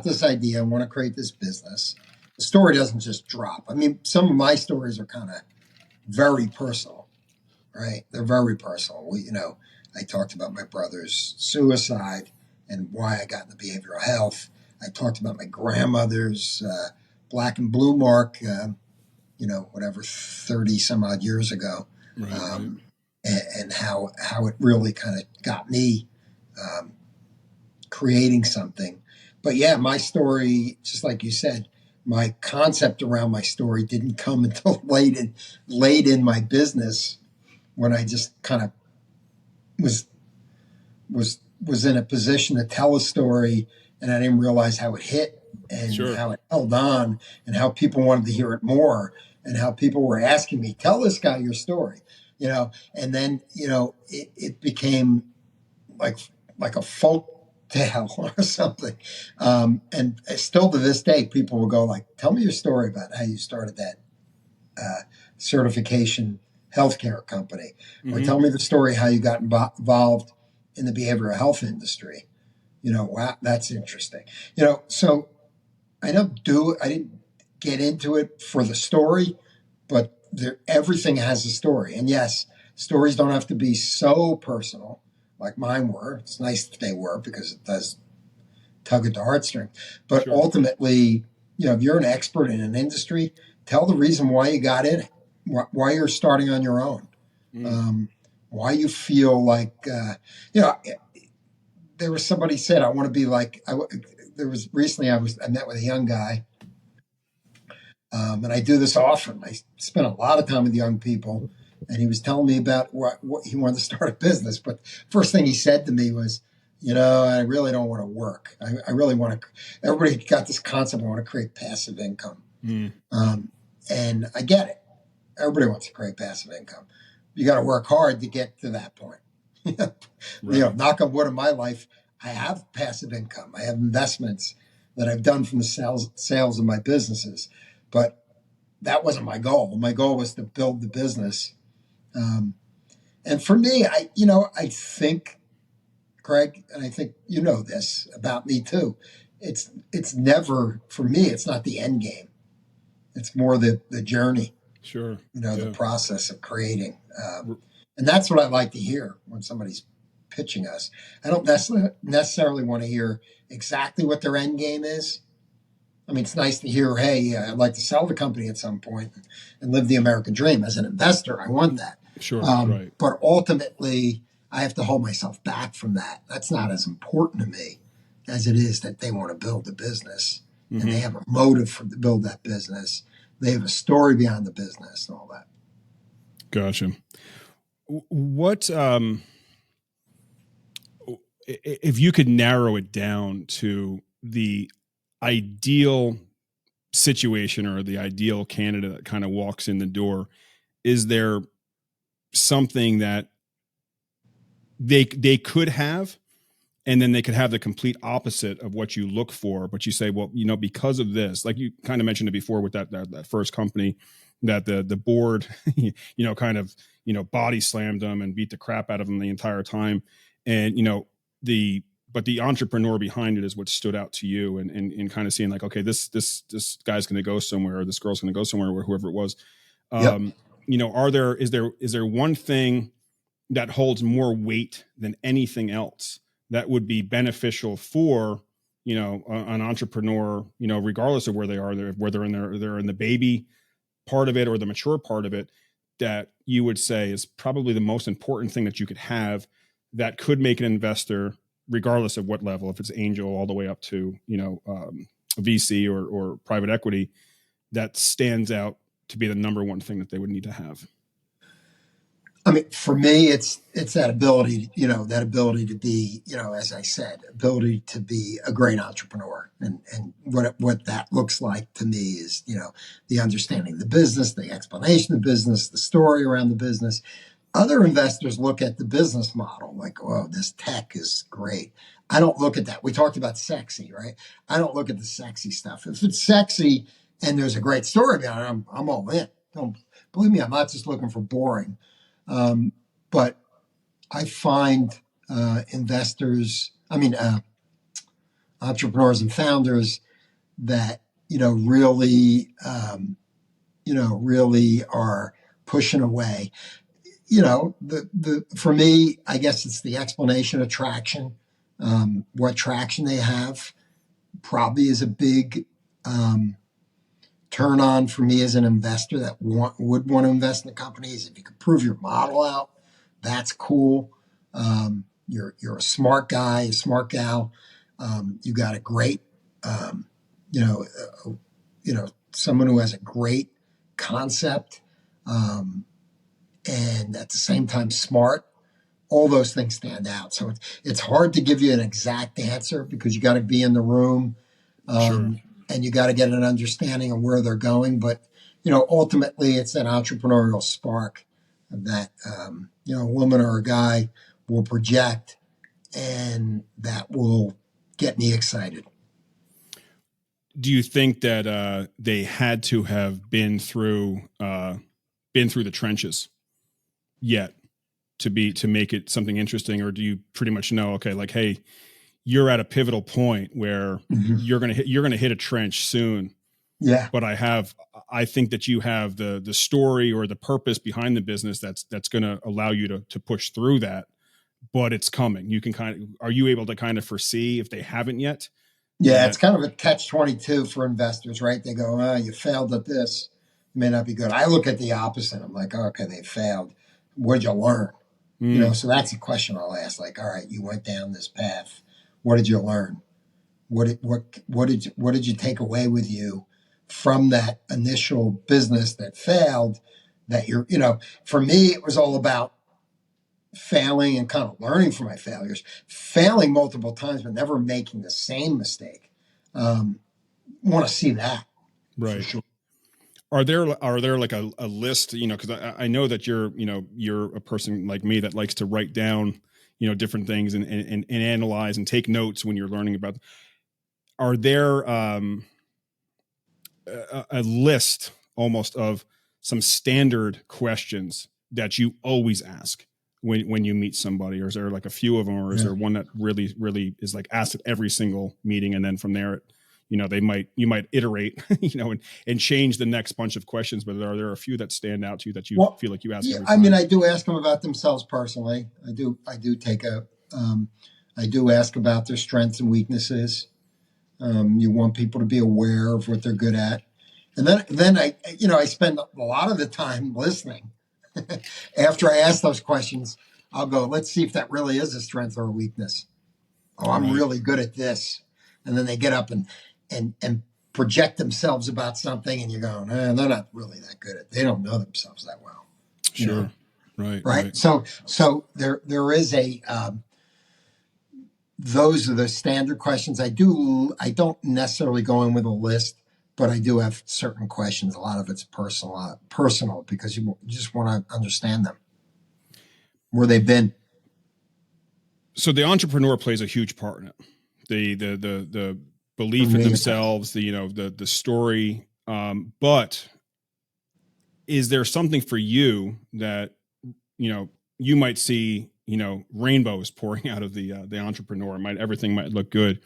this idea. I want to create this business. The story doesn't just drop. I mean, some of my stories are kind of very personal. Right. They're very personal. I talked about my brother's suicide and why I got into behavioral health. I talked about my grandmother's black and blue mark, 30 some odd years ago. Right. And how it really kind of got me creating something. But yeah, my story, just like you said, my concept around my story didn't come until late in my business, when I just kind of was in a position to tell a story, and I didn't realize how it hit, and how it held on, and how people wanted to hear it more, and how people were asking me, tell this guy your story, and then, it became like a folk tale or something. And still to this day, people will go like, tell me your story about how you started that certification healthcare company, or tell me the story how you got involved in the behavioral health industry. Wow, that's interesting. So I didn't get into it for the story, but everything has a story. And yes, stories don't have to be so personal like mine were. It's nice if they were, because it does tug at the heartstring. But ultimately, if you're an expert in an industry, tell the reason why you got in it. Why you're starting on your own, why you feel like, there was somebody said, I want to be like, recently I met with a young guy, and I do this often. I spend a lot of time with young people, and he was telling me about what he wanted to start a business. But first thing he said to me was, I really don't want to work. I really want to, everybody got this concept, I want to create passive income. And I get it. Everybody wants to create passive income. You got to work hard to get to that point. Knock on wood in my life, I have passive income. I have investments that I've done from the sales of my businesses. But that wasn't my goal. My goal was to build the business. And for me, I think, Craig, and I think this about me too, it's never, for me, it's not the end game. It's more the journey. Sure. The process of creating. And that's what I like to hear when somebody's pitching us. I don't necessarily want to hear exactly what their end game is. I mean, it's nice to hear, hey, I'd like to sell the company at some point and live the American dream. As an investor, I want that. Sure, right. But ultimately, I have to hold myself back from that. That's not as important to me as it is that they want to build a business, and they have a motive to build that business. They have a story behind the business and all that. Gotcha. What if you could narrow it down to the ideal situation or the ideal candidate that kind of walks in the door? Is there something that they could have, and then they could have the complete opposite of what you look for, but you say, well, because of this, like you kind of mentioned it before with that first company, that the board kind of body slammed them and beat the crap out of them the entire time, and but the entrepreneur behind it is what stood out to you, and kind of seeing like, okay, this guy's going to go somewhere, or this girl's going to go somewhere, or whoever it was. Yep. Is there one thing that holds more weight than anything else that would be beneficial for an entrepreneur, regardless of where they are, whether they're in the baby part of it or the mature part of it, that you would say is probably the most important thing that you could have that could make an investor, regardless of what level, if it's angel all the way up to a VC or private equity, that stands out to be the number one thing that they would need to have? I mean, for me, it's that ability, that ability to be, as I said, ability to be a great entrepreneur, and what that looks like to me is, the understanding of the business, the explanation of the business, the story around the business. Other investors look at the business model like, oh, this tech is great. I don't look at that. We talked about sexy, right? I don't look at the sexy stuff. If it's sexy and there's a great story behind it, I'm all in. Don't believe me, I'm not just looking for boring. But I find entrepreneurs and founders that really are pushing away. For me, I guess it's the explanation of traction. What traction they have probably is a big turn on for me as an investor that would want to invest in the companies. If you could prove your model out, that's cool. You're a smart guy, a smart gal. You got a great, someone who has a great concept, and at the same time smart. All those things stand out. So it's hard to give you an exact answer because you got to be in the room. Sure. And you got to get an understanding of where they're going. But, ultimately it's that entrepreneurial spark that, a woman or a guy will project, and that will get me excited. Do you think that they had to have been through the trenches yet to make it something interesting? Or do you pretty much know, okay, like, hey, you're at a pivotal point where you're going to hit a trench soon. Yeah. But I think that you have the story or the purpose behind the business that's going to allow you to push through that, but it's coming. You can are you able to kind of foresee if they haven't yet? Yeah. It's kind of a catch-22 for investors, right? They go, oh, you failed at this. It may not be good. I look at the opposite. I'm like, oh, okay, they failed. What'd you learn? So that's a question I'll ask. Like, all right, you went down this path. What did you learn? What did you take away with you from that initial business that failed? That for me, it was all about failing and kind of learning from my failures, failing multiple times, but never making the same mistake. Want to see that, right? For sure. Are there like a list? Because I know that you're a person like me that likes to write down different things and analyze and take notes when you're learning about. Are there a list almost of some standard questions that you always ask when you meet somebody, or is there like a few of them, or is there one that really is like asked at every single meeting, and then from there, you might iterate, and change the next bunch of questions, but are there a few that stand out to you that you feel like you ask every time? I mean, I do ask them about themselves personally. I do I do ask about their strengths and weaknesses. You want people to be aware of what they're good at. And then I spend a lot of the time listening. After I ask those questions, I'll go, let's see if that really is a strength or a weakness. Oh, I'm really good at this. And then they get up and project themselves about something, and you're going, they're not really that good at it. They don't know themselves that well. Sure. Right. right? Right. So there is a those are the standard questions. I don't necessarily go in with a list, but I do have certain questions. A lot of it's personal because you just want to understand them, where they've been. So the entrepreneur plays a huge part in it. The For belief in me, it does. themselves, the story. But is there something for you that you might see rainbows pouring out of the entrepreneur? Everything might look good,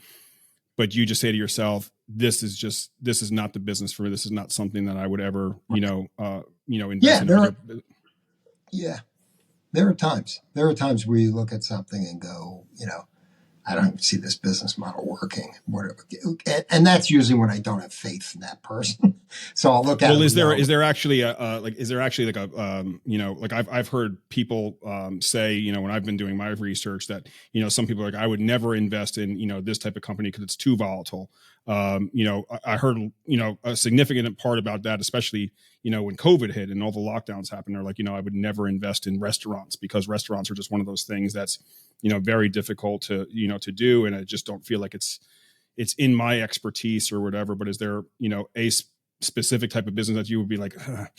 but you just say to yourself, this is not the business for me. This is not something that I would ever invest Yeah, in. Are there? yeah, there are times. There are times where you look at something and go, I don't even see this business model working. And that's usually when I don't have faith in that person. So I'll look at Well, them is and there go, is there actually like a like I've heard people say, when I've been doing my research, that some people are like, I would never invest in this type of company because it's too volatile. I heard a significant part about that, especially when COVID hit and all the lockdowns happened. They're like, I would never invest in restaurants because restaurants are just one of those things that's very difficult to do, and I just don't feel like it's in my expertise or whatever. But is there a specific type of business that you would be like, I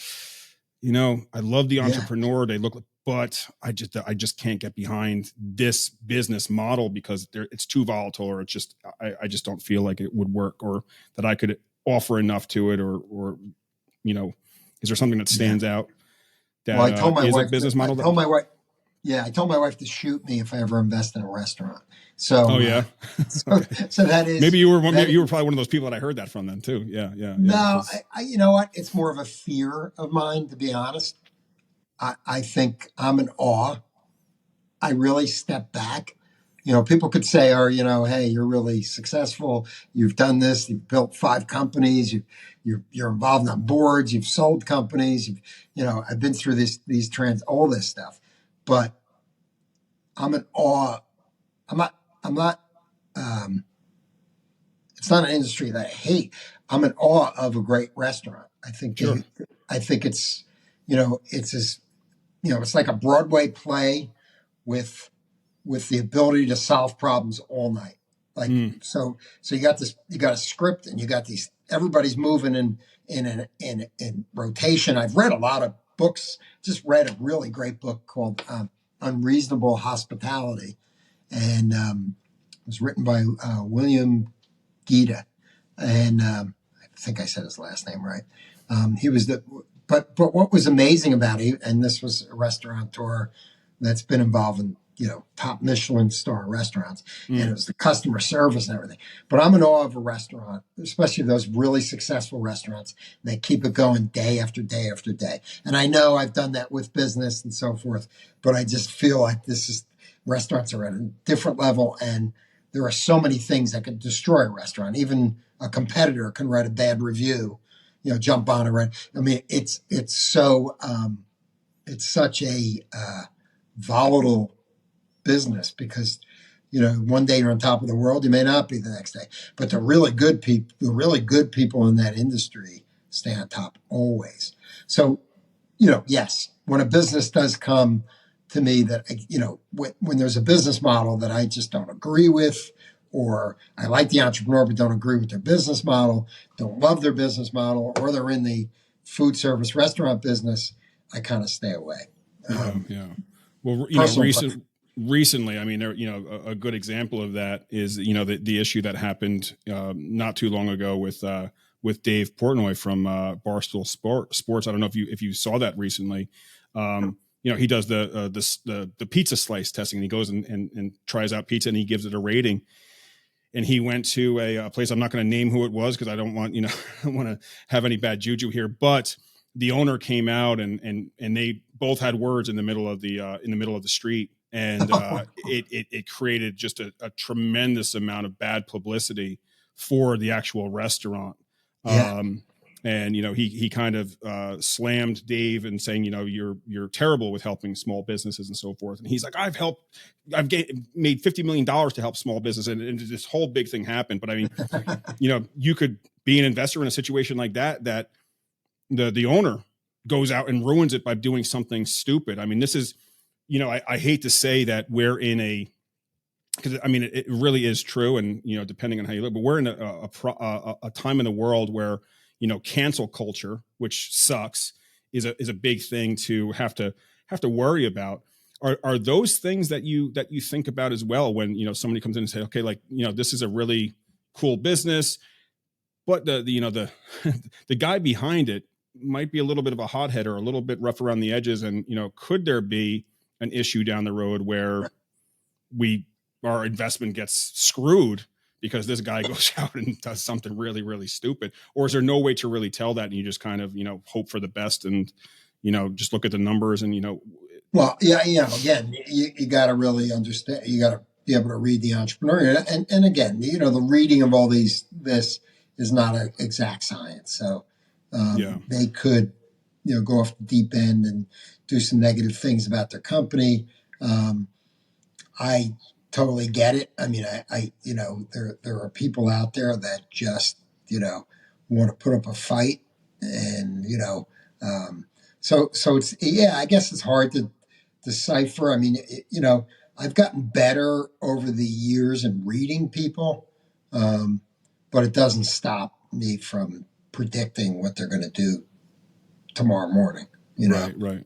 love the yeah, entrepreneur, they look, but I just can't get behind this business model because it's too volatile, or it's just I just don't feel like it would work, or that I could offer enough to it, or is there something that yeah. stands out Well, that is a business model that? I told my wife to shoot me if I ever invest in a restaurant. Oh So, yeah. so, Okay. so that is Maybe you were that. probably one of those people that I heard that from then too. Yeah, yeah, yeah. No, Because you know what? It's more of a fear of mine, to be honest. I think I'm in awe. I really step back. People could say, "Oh, hey, you're really successful. You've done this. You've built 5 companies. You're involved on boards. You've sold companies. I've been through these trends, all this stuff." But I'm in awe. I'm not. I'm not. Um, it's not an industry that I hate. I'm in awe of a great restaurant. I think sure. they. I think it's. It's as. It's like a Broadway play with the ability to solve problems all night. Like Mm, so you got this, you got a script, and you got these, everybody's moving in rotation. I've read a lot of books. Just read a really great book called Unreasonable Hospitality, and it was written by William Gita, and I think I said his last name right. He was the but what was amazing about it, and this was a restaurateur that's been involved in top Michelin star restaurants, and it mm, was the customer service and everything. But I'm in awe of a restaurant, especially those really successful restaurants that keep it going day after day after day. And I know I've done that with business and so forth, but I just feel like restaurants are at a different level, and there are so many things that could destroy a restaurant. Even a competitor can write a bad review, jump on it. I mean, it's so it's such a volatile business because one day you're on top of the world, you may not be the next day. But the really good people in that industry stay on top always. So yes, when a business does come to me that, when there's a business model that I just don't agree with, or I like the entrepreneur but don't agree with their business model, don't love their business model, or they're in the food service restaurant business, I kind of stay away. yeah, yeah. Well, Personal preference. recently, I mean, there, a good example of that is, the issue that happened not too long ago with Dave Portnoy from Barstool Sports. I don't know if you saw that recently. He does the pizza slice testing, and he goes and tries out pizza, and he gives it a rating. And he went to a place, I'm not going to name who it was because I don't want I don't want to have any bad juju here, but the owner came out, and they both had words in the middle of the street, and it created just a tremendous amount of bad publicity for the actual restaurant. Yeah. And he kind of slammed Dave and saying, you're terrible with helping small businesses and so forth. And he's like, I've made $50 million to help small business, and this whole big thing happened. But I mean, you could be an investor in a situation like that the owner goes out and ruins it by doing something stupid. I mean, this is, I hate to say that we're in because I mean, it really is true. And, depending on how you look, but we're in a time in the world where, cancel culture, which sucks, is a big thing to have to worry about. Are those things that you think about as well when, somebody comes in and say, okay, like, this is a really cool business, but the the guy behind it might be a little bit of a hothead or a little bit rough around the edges. And, could there be an issue down the road where our investment gets screwed because this guy goes out and does something really, really stupid? Or is there no way to really tell that? And you just kind of, hope for the best and, just look at the numbers and, Well, yeah, again, you got to really understand, you got to be able to read the entrepreneur. And again, the reading of all this is not an exact science. So they could, go off the deep end and do some negative things about their company. I totally get it. I mean, I there are people out there that just, want to put up a fight and, so it's, I guess it's hard to decipher. I mean, I've gotten better over the years in reading people, but it doesn't stop me from predicting what they're going to do tomorrow morning. Right.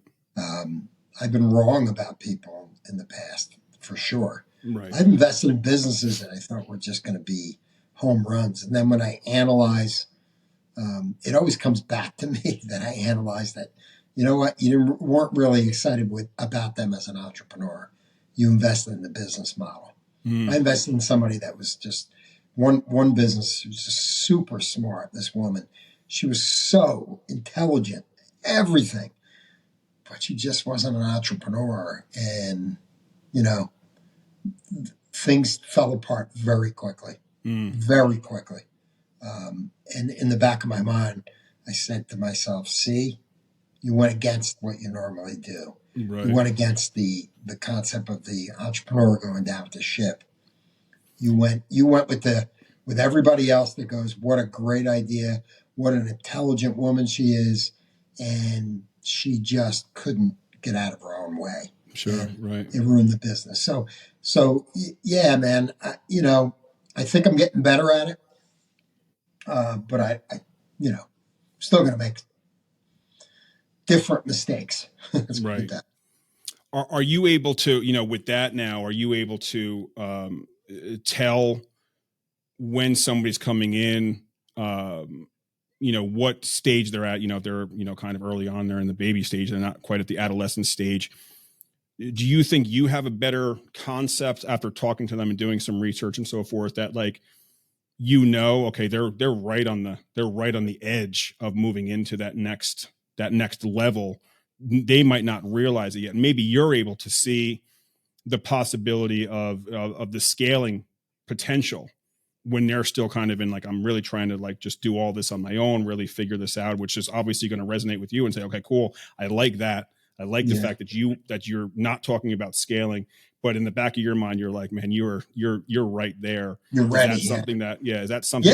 I've been wrong about people in the past, for sure. Right. I've invested in businesses that I thought were just going to be home runs. And then when I analyze, it always comes back to me that I analyze that, you know what, you weren't really excited about them as an entrepreneur. You invested in the business model. I invested in somebody that was just one business. She was just super smart, this woman. She was so intelligent, everything, but she just wasn't an entrepreneur. And, things fell apart very quickly, very quickly. And in the back of my mind, I said to myself, see, you went against what you normally do. Right. You went against the concept of the entrepreneur going down with the ship. You went with everybody else that goes, what a great idea, what an intelligent woman she is, and she just couldn't get out of her own way. Sure, right. It ruined the business. So yeah, man. I think I'm getting better at it, but I still going to make different mistakes. Right. Are you able to, with that now, are you able to tell when somebody's coming in, what stage they're at? If they're, kind of early on, they're in the baby stage, they're not quite at the adolescent stage. Do you think you have a better concept after talking to them and doing some research and so forth that, like, okay, they're right on the edge of moving into that next level? They might not realize it yet. Maybe you're able to see the possibility of the scaling potential when they're still kind of in, like, I'm really trying to, like, just do all this on my own, really figure this out, which is obviously going to resonate with you and say, okay, cool. I like that. I like the fact that you're not talking about scaling, but in the back of your mind, you're like, man, you're right there. You're ready. Is that something that, is that something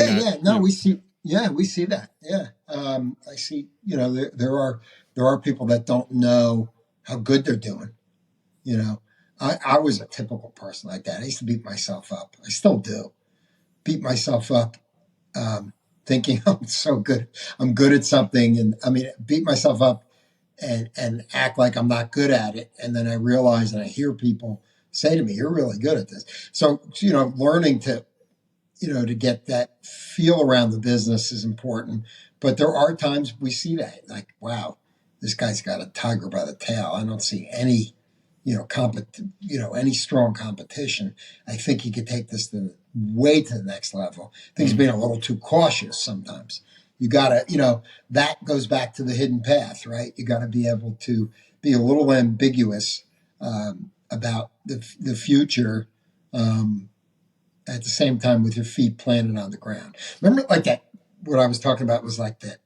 we see. Yeah, we see that. Yeah. I see, there are people that don't know how good they're doing. I was a typical person like that. I used to beat myself up. I still do. Beat myself up, thinking I'm so good. I'm good at something. And I mean, beat myself up and act like I'm not good at it. And then I realize and I hear people say to me, you're really good at this. So, learning to, to get that feel around the business is important. But there are times we see that, like, wow, this guy's got a tiger by the tail. I don't see any, any strong competition. I think he could take this way to the next level. I think he's being a little too cautious sometimes. You got to, that goes back to the hidden path, right? You got to be able to be a little ambiguous about the future at the same time with your feet planted on the ground. Remember, like that, what I was talking about was like that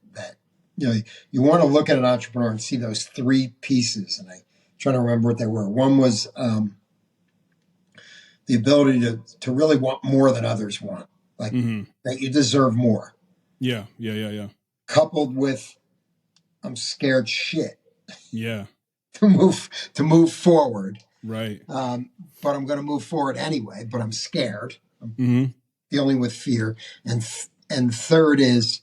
you want to look at an entrepreneur and see those three pieces. And I'm trying to remember what they were. One was the ability to really want more than others want, like that you deserve more. Yeah. Coupled with I'm scared shit Yeah. to move forward. Right. But I'm going to move forward anyway. But I'm scared. I'm Mm-hmm. dealing with fear. And third is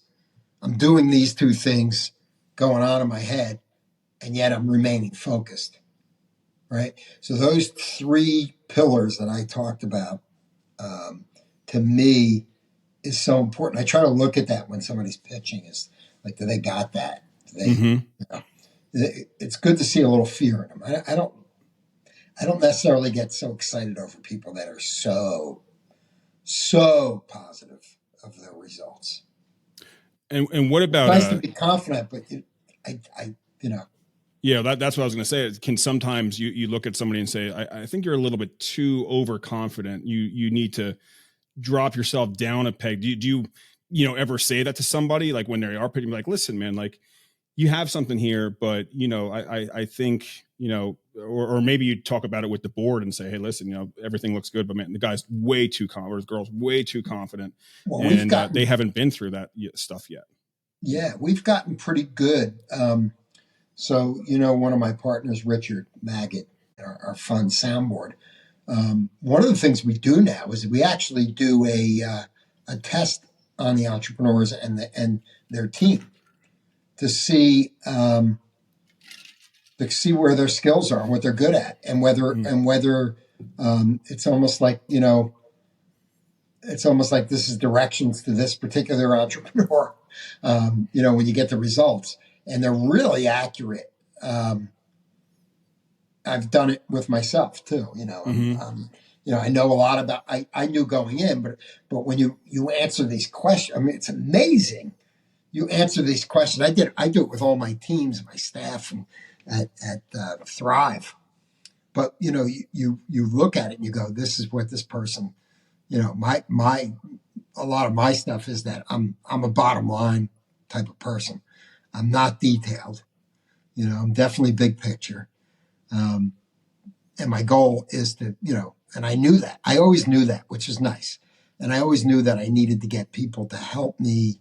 I'm doing these two things going on in my head, and yet I'm remaining focused. Right. So those three pillars that I talked about, to me, is so important. I try to look at that when somebody's pitching. Is like, do they got that? Do they? Mm-hmm. You know, it's good to see a little fear in them. I don't necessarily get so excited over people that are so positive of their results. And what It's about nice to be confident, but I you know. Yeah, that's what I was going to say. It can sometimes you look at somebody and say, I think you're a little bit too overconfident. You need to drop yourself down a peg. Do you ever say that to somebody, like when they are pitching, like, listen, man, like you have something here, but I think, or maybe you talk about it with the board and say, hey, listen, everything looks good, but man, the guy's way too confident, or the girl's way too confident, Well, and they haven't been through that stuff yet. Yeah, we've gotten pretty good. So, one of my partners, Richard Maggot, our fun soundboard. One of the things we do now is we actually do a test on the entrepreneurs and their team to see where their skills are and what they're good at, and whether it's almost like this is directions to this particular entrepreneur. When you get the results, and they're really accurate. I've done it with myself too. I know a lot about. I knew going in, but when you answer these questions, I mean, it's amazing. You answer these questions. I do it with all my teams, and my staff, and at Thrive. But you look at it and you go, this is what this person. A lot of my stuff is that I'm a bottom line type of person. I'm not detailed. I'm definitely big picture. And my goal is to, and I knew that. I always knew that, which is nice. And I always knew that I needed to get people to help me,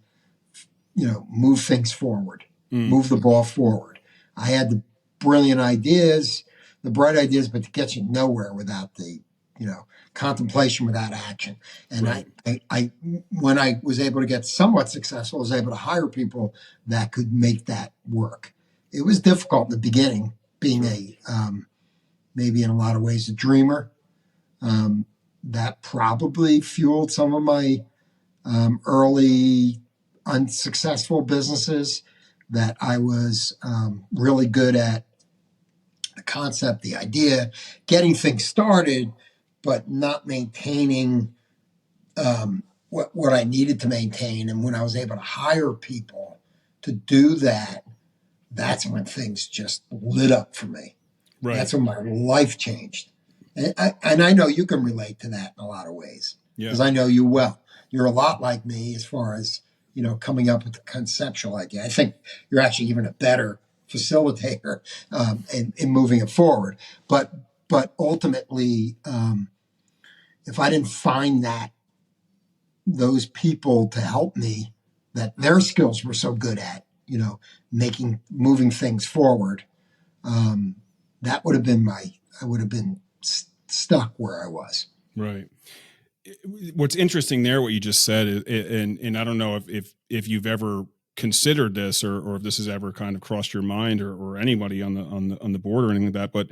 move things forward, move the ball forward. I had the brilliant ideas, the bright ideas, but to get you nowhere without the, contemplation without action. And Right. I, when I was able to get somewhat successful, I was able to hire people that could make that work. It was difficult in the beginning, being maybe in a lot of ways a dreamer. That probably fueled some of my early unsuccessful businesses, that I was really good at the concept, the idea, getting things started, but not maintaining what I needed to maintain. And when I was able to hire people to do that, that's when things just lit up for me. Right. That's when my life changed. And I know you can relate to that in a lot of ways, because I know you well. You're a lot like me as far as, coming up with the conceptual idea. I think you're actually even a better facilitator in moving it forward. But ultimately, if I didn't find those people to help me, that their skills were so good at, moving things forward, that would have been I would have been stuck where I was. Right. What's interesting there, what you just said, and I don't know if you've ever considered this, or if this has ever kind of crossed your mind, or anybody on the board or anything like that, but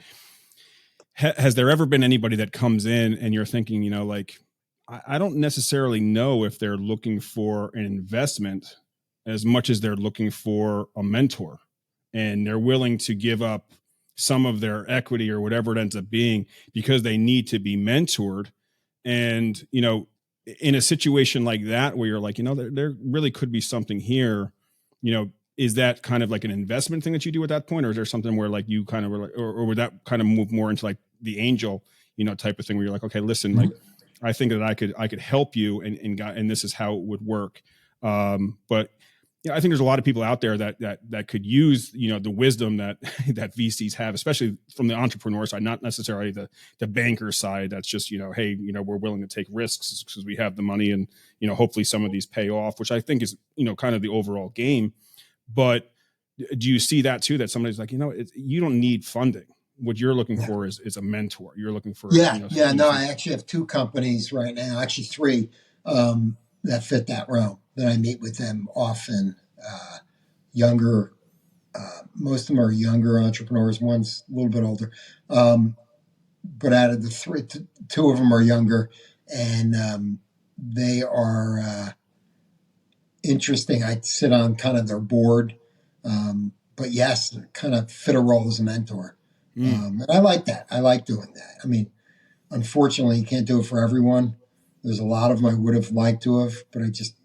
has there ever been anybody that comes in and you're thinking, like, I don't necessarily know if they're looking for an investment as much as they're looking for a mentor, and they're willing to give up some of their equity or whatever it ends up being because they need to be mentored. And, in a situation like that, where you're like, there really could be something here, is that kind of like an investment thing that you do at that point? Or is there something where like you kind of were like, or would that kind of move more into like the angel, type of thing where you're like, okay, listen, like, I think that I could help you, and this is how it would work. But I think there's a lot of people out there that could use, the wisdom that VCs have, especially from the entrepreneur side, not necessarily the banker side. That's just, hey, we're willing to take risks because we have the money, and, hopefully some of these pay off, which I think is, kind of the overall game. But do you see that too? That somebody's like, you don't need funding. What you're looking Yeah. for is a mentor. You're looking for, Yeah. No, I actually have 2 companies right now, actually 3, that fit that realm. That I meet with them often. Younger, most of them are younger entrepreneurs. One's a little bit older, but out of the 3, 2 of them are younger, and they are interesting. I sit on kind of their board, but yes, kind of fit a role as a mentor. And I like that. I like doing that. I mean, unfortunately, you can't do it for everyone. There's a lot of them I would have liked to have, but I just,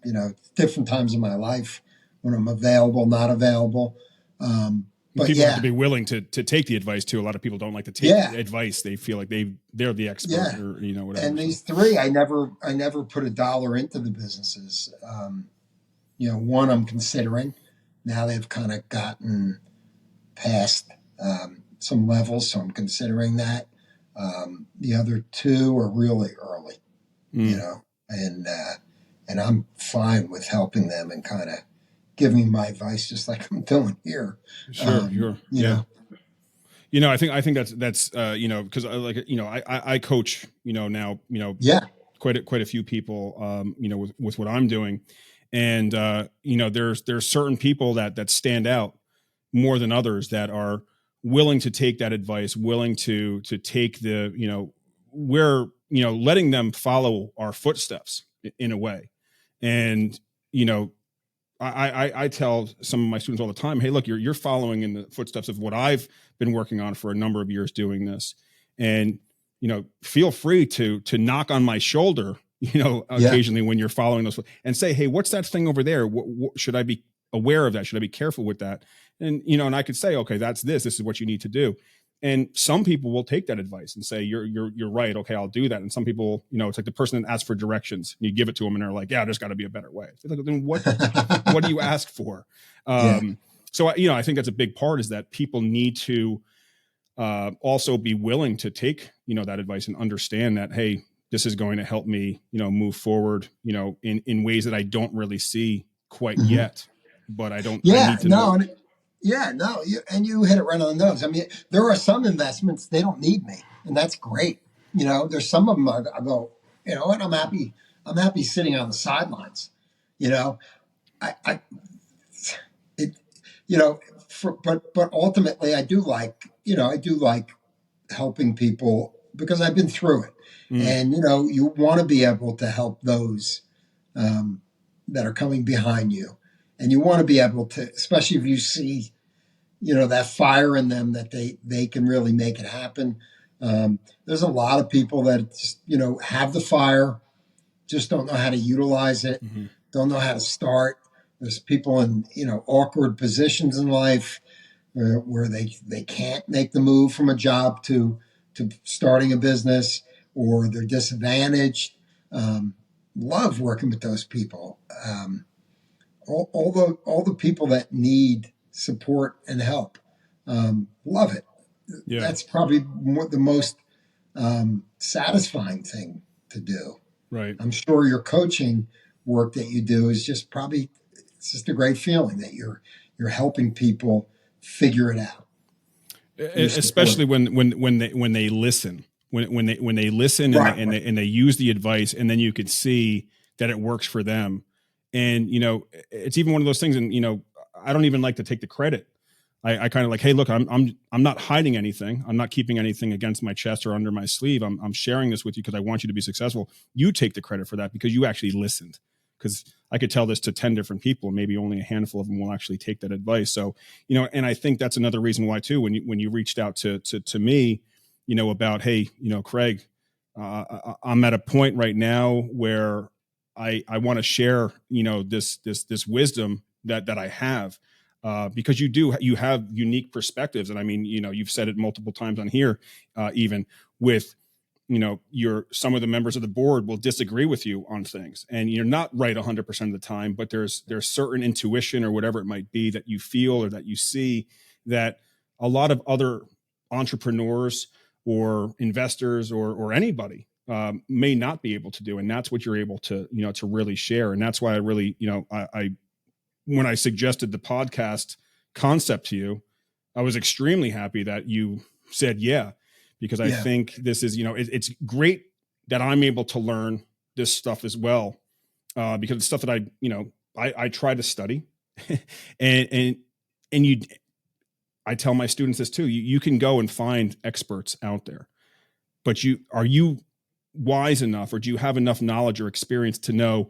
different times in my life when I'm available, not available. But people have to be willing to take the advice too. A lot of people don't like to take advice. They feel like they're the expert or, whatever. And these 3, I never put a dollar into the businesses. One I'm considering. Now they've kind of gotten past some levels, so I'm considering that. The other 2 are really early, and I'm fine with helping them and kind of giving my advice, just like I'm doing here. Sure. Yeah. I think that's because I coach, now, quite a few people, with what I'm doing. And, there's certain people that stand out more than others that are willing to take that advice, willing to take we're, letting them follow our footsteps in a way. And, I tell some of my students all the time, hey, look, you're following in the footsteps of what I've been working on for a number of years doing this. And, feel free to knock on my shoulder, occasionally when you're following those and say, hey, what's that thing over there? What should I be aware of that? Should I be careful with that? And, and I could say, okay, this is what you need to do. And some people will take that advice and say, you're right. Okay, I'll do that. And some people, it's like the person that asks for directions. You give it to them and they're like, yeah, there's got to be a better way. Like, then what do you ask for? So, I think that's a big part, is that people need to also be willing to take, that advice and understand that, hey, this is going to help me, move forward, in ways that I don't really see quite yet, but I need to know. And you hit it right on the nose. I mean, there are some investments, they don't need me, and that's great. There's some of them I go, and I'm happy sitting on the sidelines. But ultimately I do like helping people because I've been through it. And, you want to be able to help those that are coming behind you. And you want to be able to, especially if you see, that fire in them, that they can really make it happen. There's a lot of people that just, have the fire, just don't know how to utilize it, don't know how to start. There's people in, awkward positions in life where they can't make the move from a job to starting a business, or they're disadvantaged. Love working with those people. All the people that need support and help. Love it. Yeah. That's probably the most satisfying thing to do. Right. I'm sure your coaching work that you do is just it's just a great feeling that you're helping people figure it out. Especially when they listen, when they listen and they use the advice, and then you could see that it works for them. And, it's even one of those things. And, I don't even like to take the credit. I kind of like, hey, look, I'm not hiding anything. I'm not keeping anything against my chest or under my sleeve. I'm sharing this with you because I want you to be successful. You take the credit for that because you actually listened. Because I could tell this to 10 different people, and maybe only a handful of them will actually take that advice. So, and I think that's another reason why too, when you reached out to me, about, hey, Craig, I'm at a point right now where I want to share, this wisdom that I have, because you have unique perspectives. And I mean, you've said it multiple times on here, even with, some of the members of the board will disagree with you on things, and you're not right 100% of the time, but there's certain intuition or whatever it might be that you feel or that you see that a lot of other entrepreneurs or investors or anybody may not be able to do. And that's what you're able to, to really share. And that's why I really, I when I suggested the podcast, concept to you, I was extremely happy that you said, yeah, because I think this is, it's great that I'm able to learn this stuff as well. Because it's stuff that I try to study and I tell my students this too. You can go and find experts out there, but are you wise enough, or do you have enough knowledge or experience to know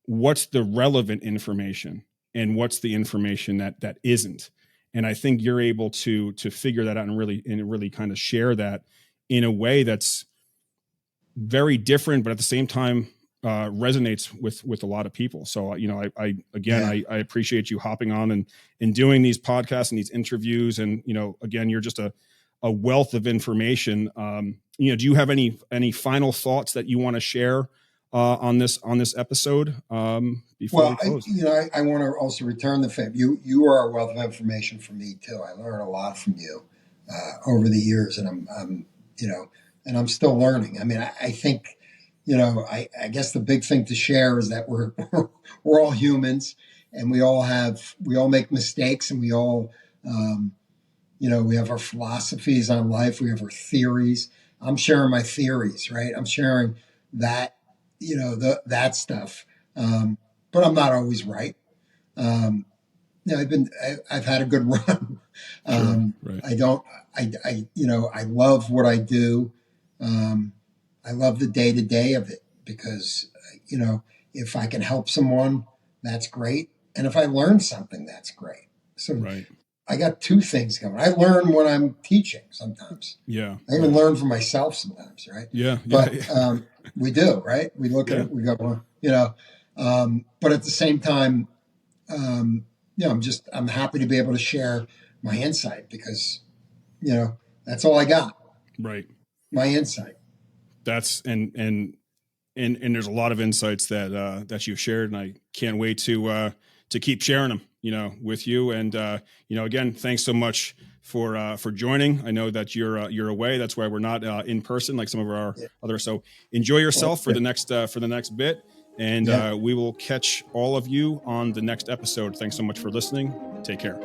what's the relevant information and what's the information that isn't? And I think you're able to figure that out and really kind of share that in a way that's very different, but at the same time resonates with a lot of people. So, I appreciate you hopping on and doing these podcasts and these interviews. And, again, you're just a wealth of information. Do you have any final thoughts that you want to share on this episode before we close? I want to also return the favor. You are a wealth of information for me too. I learned a lot from you over the years, and I'm still learning. I mean, I think, I guess the big thing to share is that we're all humans, and we all make mistakes, and we all, we have our philosophies on life. We have our theories. I'm sharing my theories, right? I'm sharing that, that stuff. But I'm not always right. I've had a good run. Right. I love what I do. I love the day to day of it because, if I can help someone, that's great. And if I learn something, that's great. So right. I got two things going. I learn when I'm teaching sometimes. Yeah. I even learn from myself sometimes. Right. Yeah. But we do, right? We look at it, we go, but at the same time, I'm happy to be able to share my insight because, that's all I got. Right. My insight. That's and there's a lot of insights that you've shared, and I can't wait to keep sharing them, with you. And again, thanks so much for joining. I know that you're away. That's why we're not in person like some of our other. So enjoy yourself for the next bit, and we will catch all of you on the next episode. Thanks so much for listening. Take care.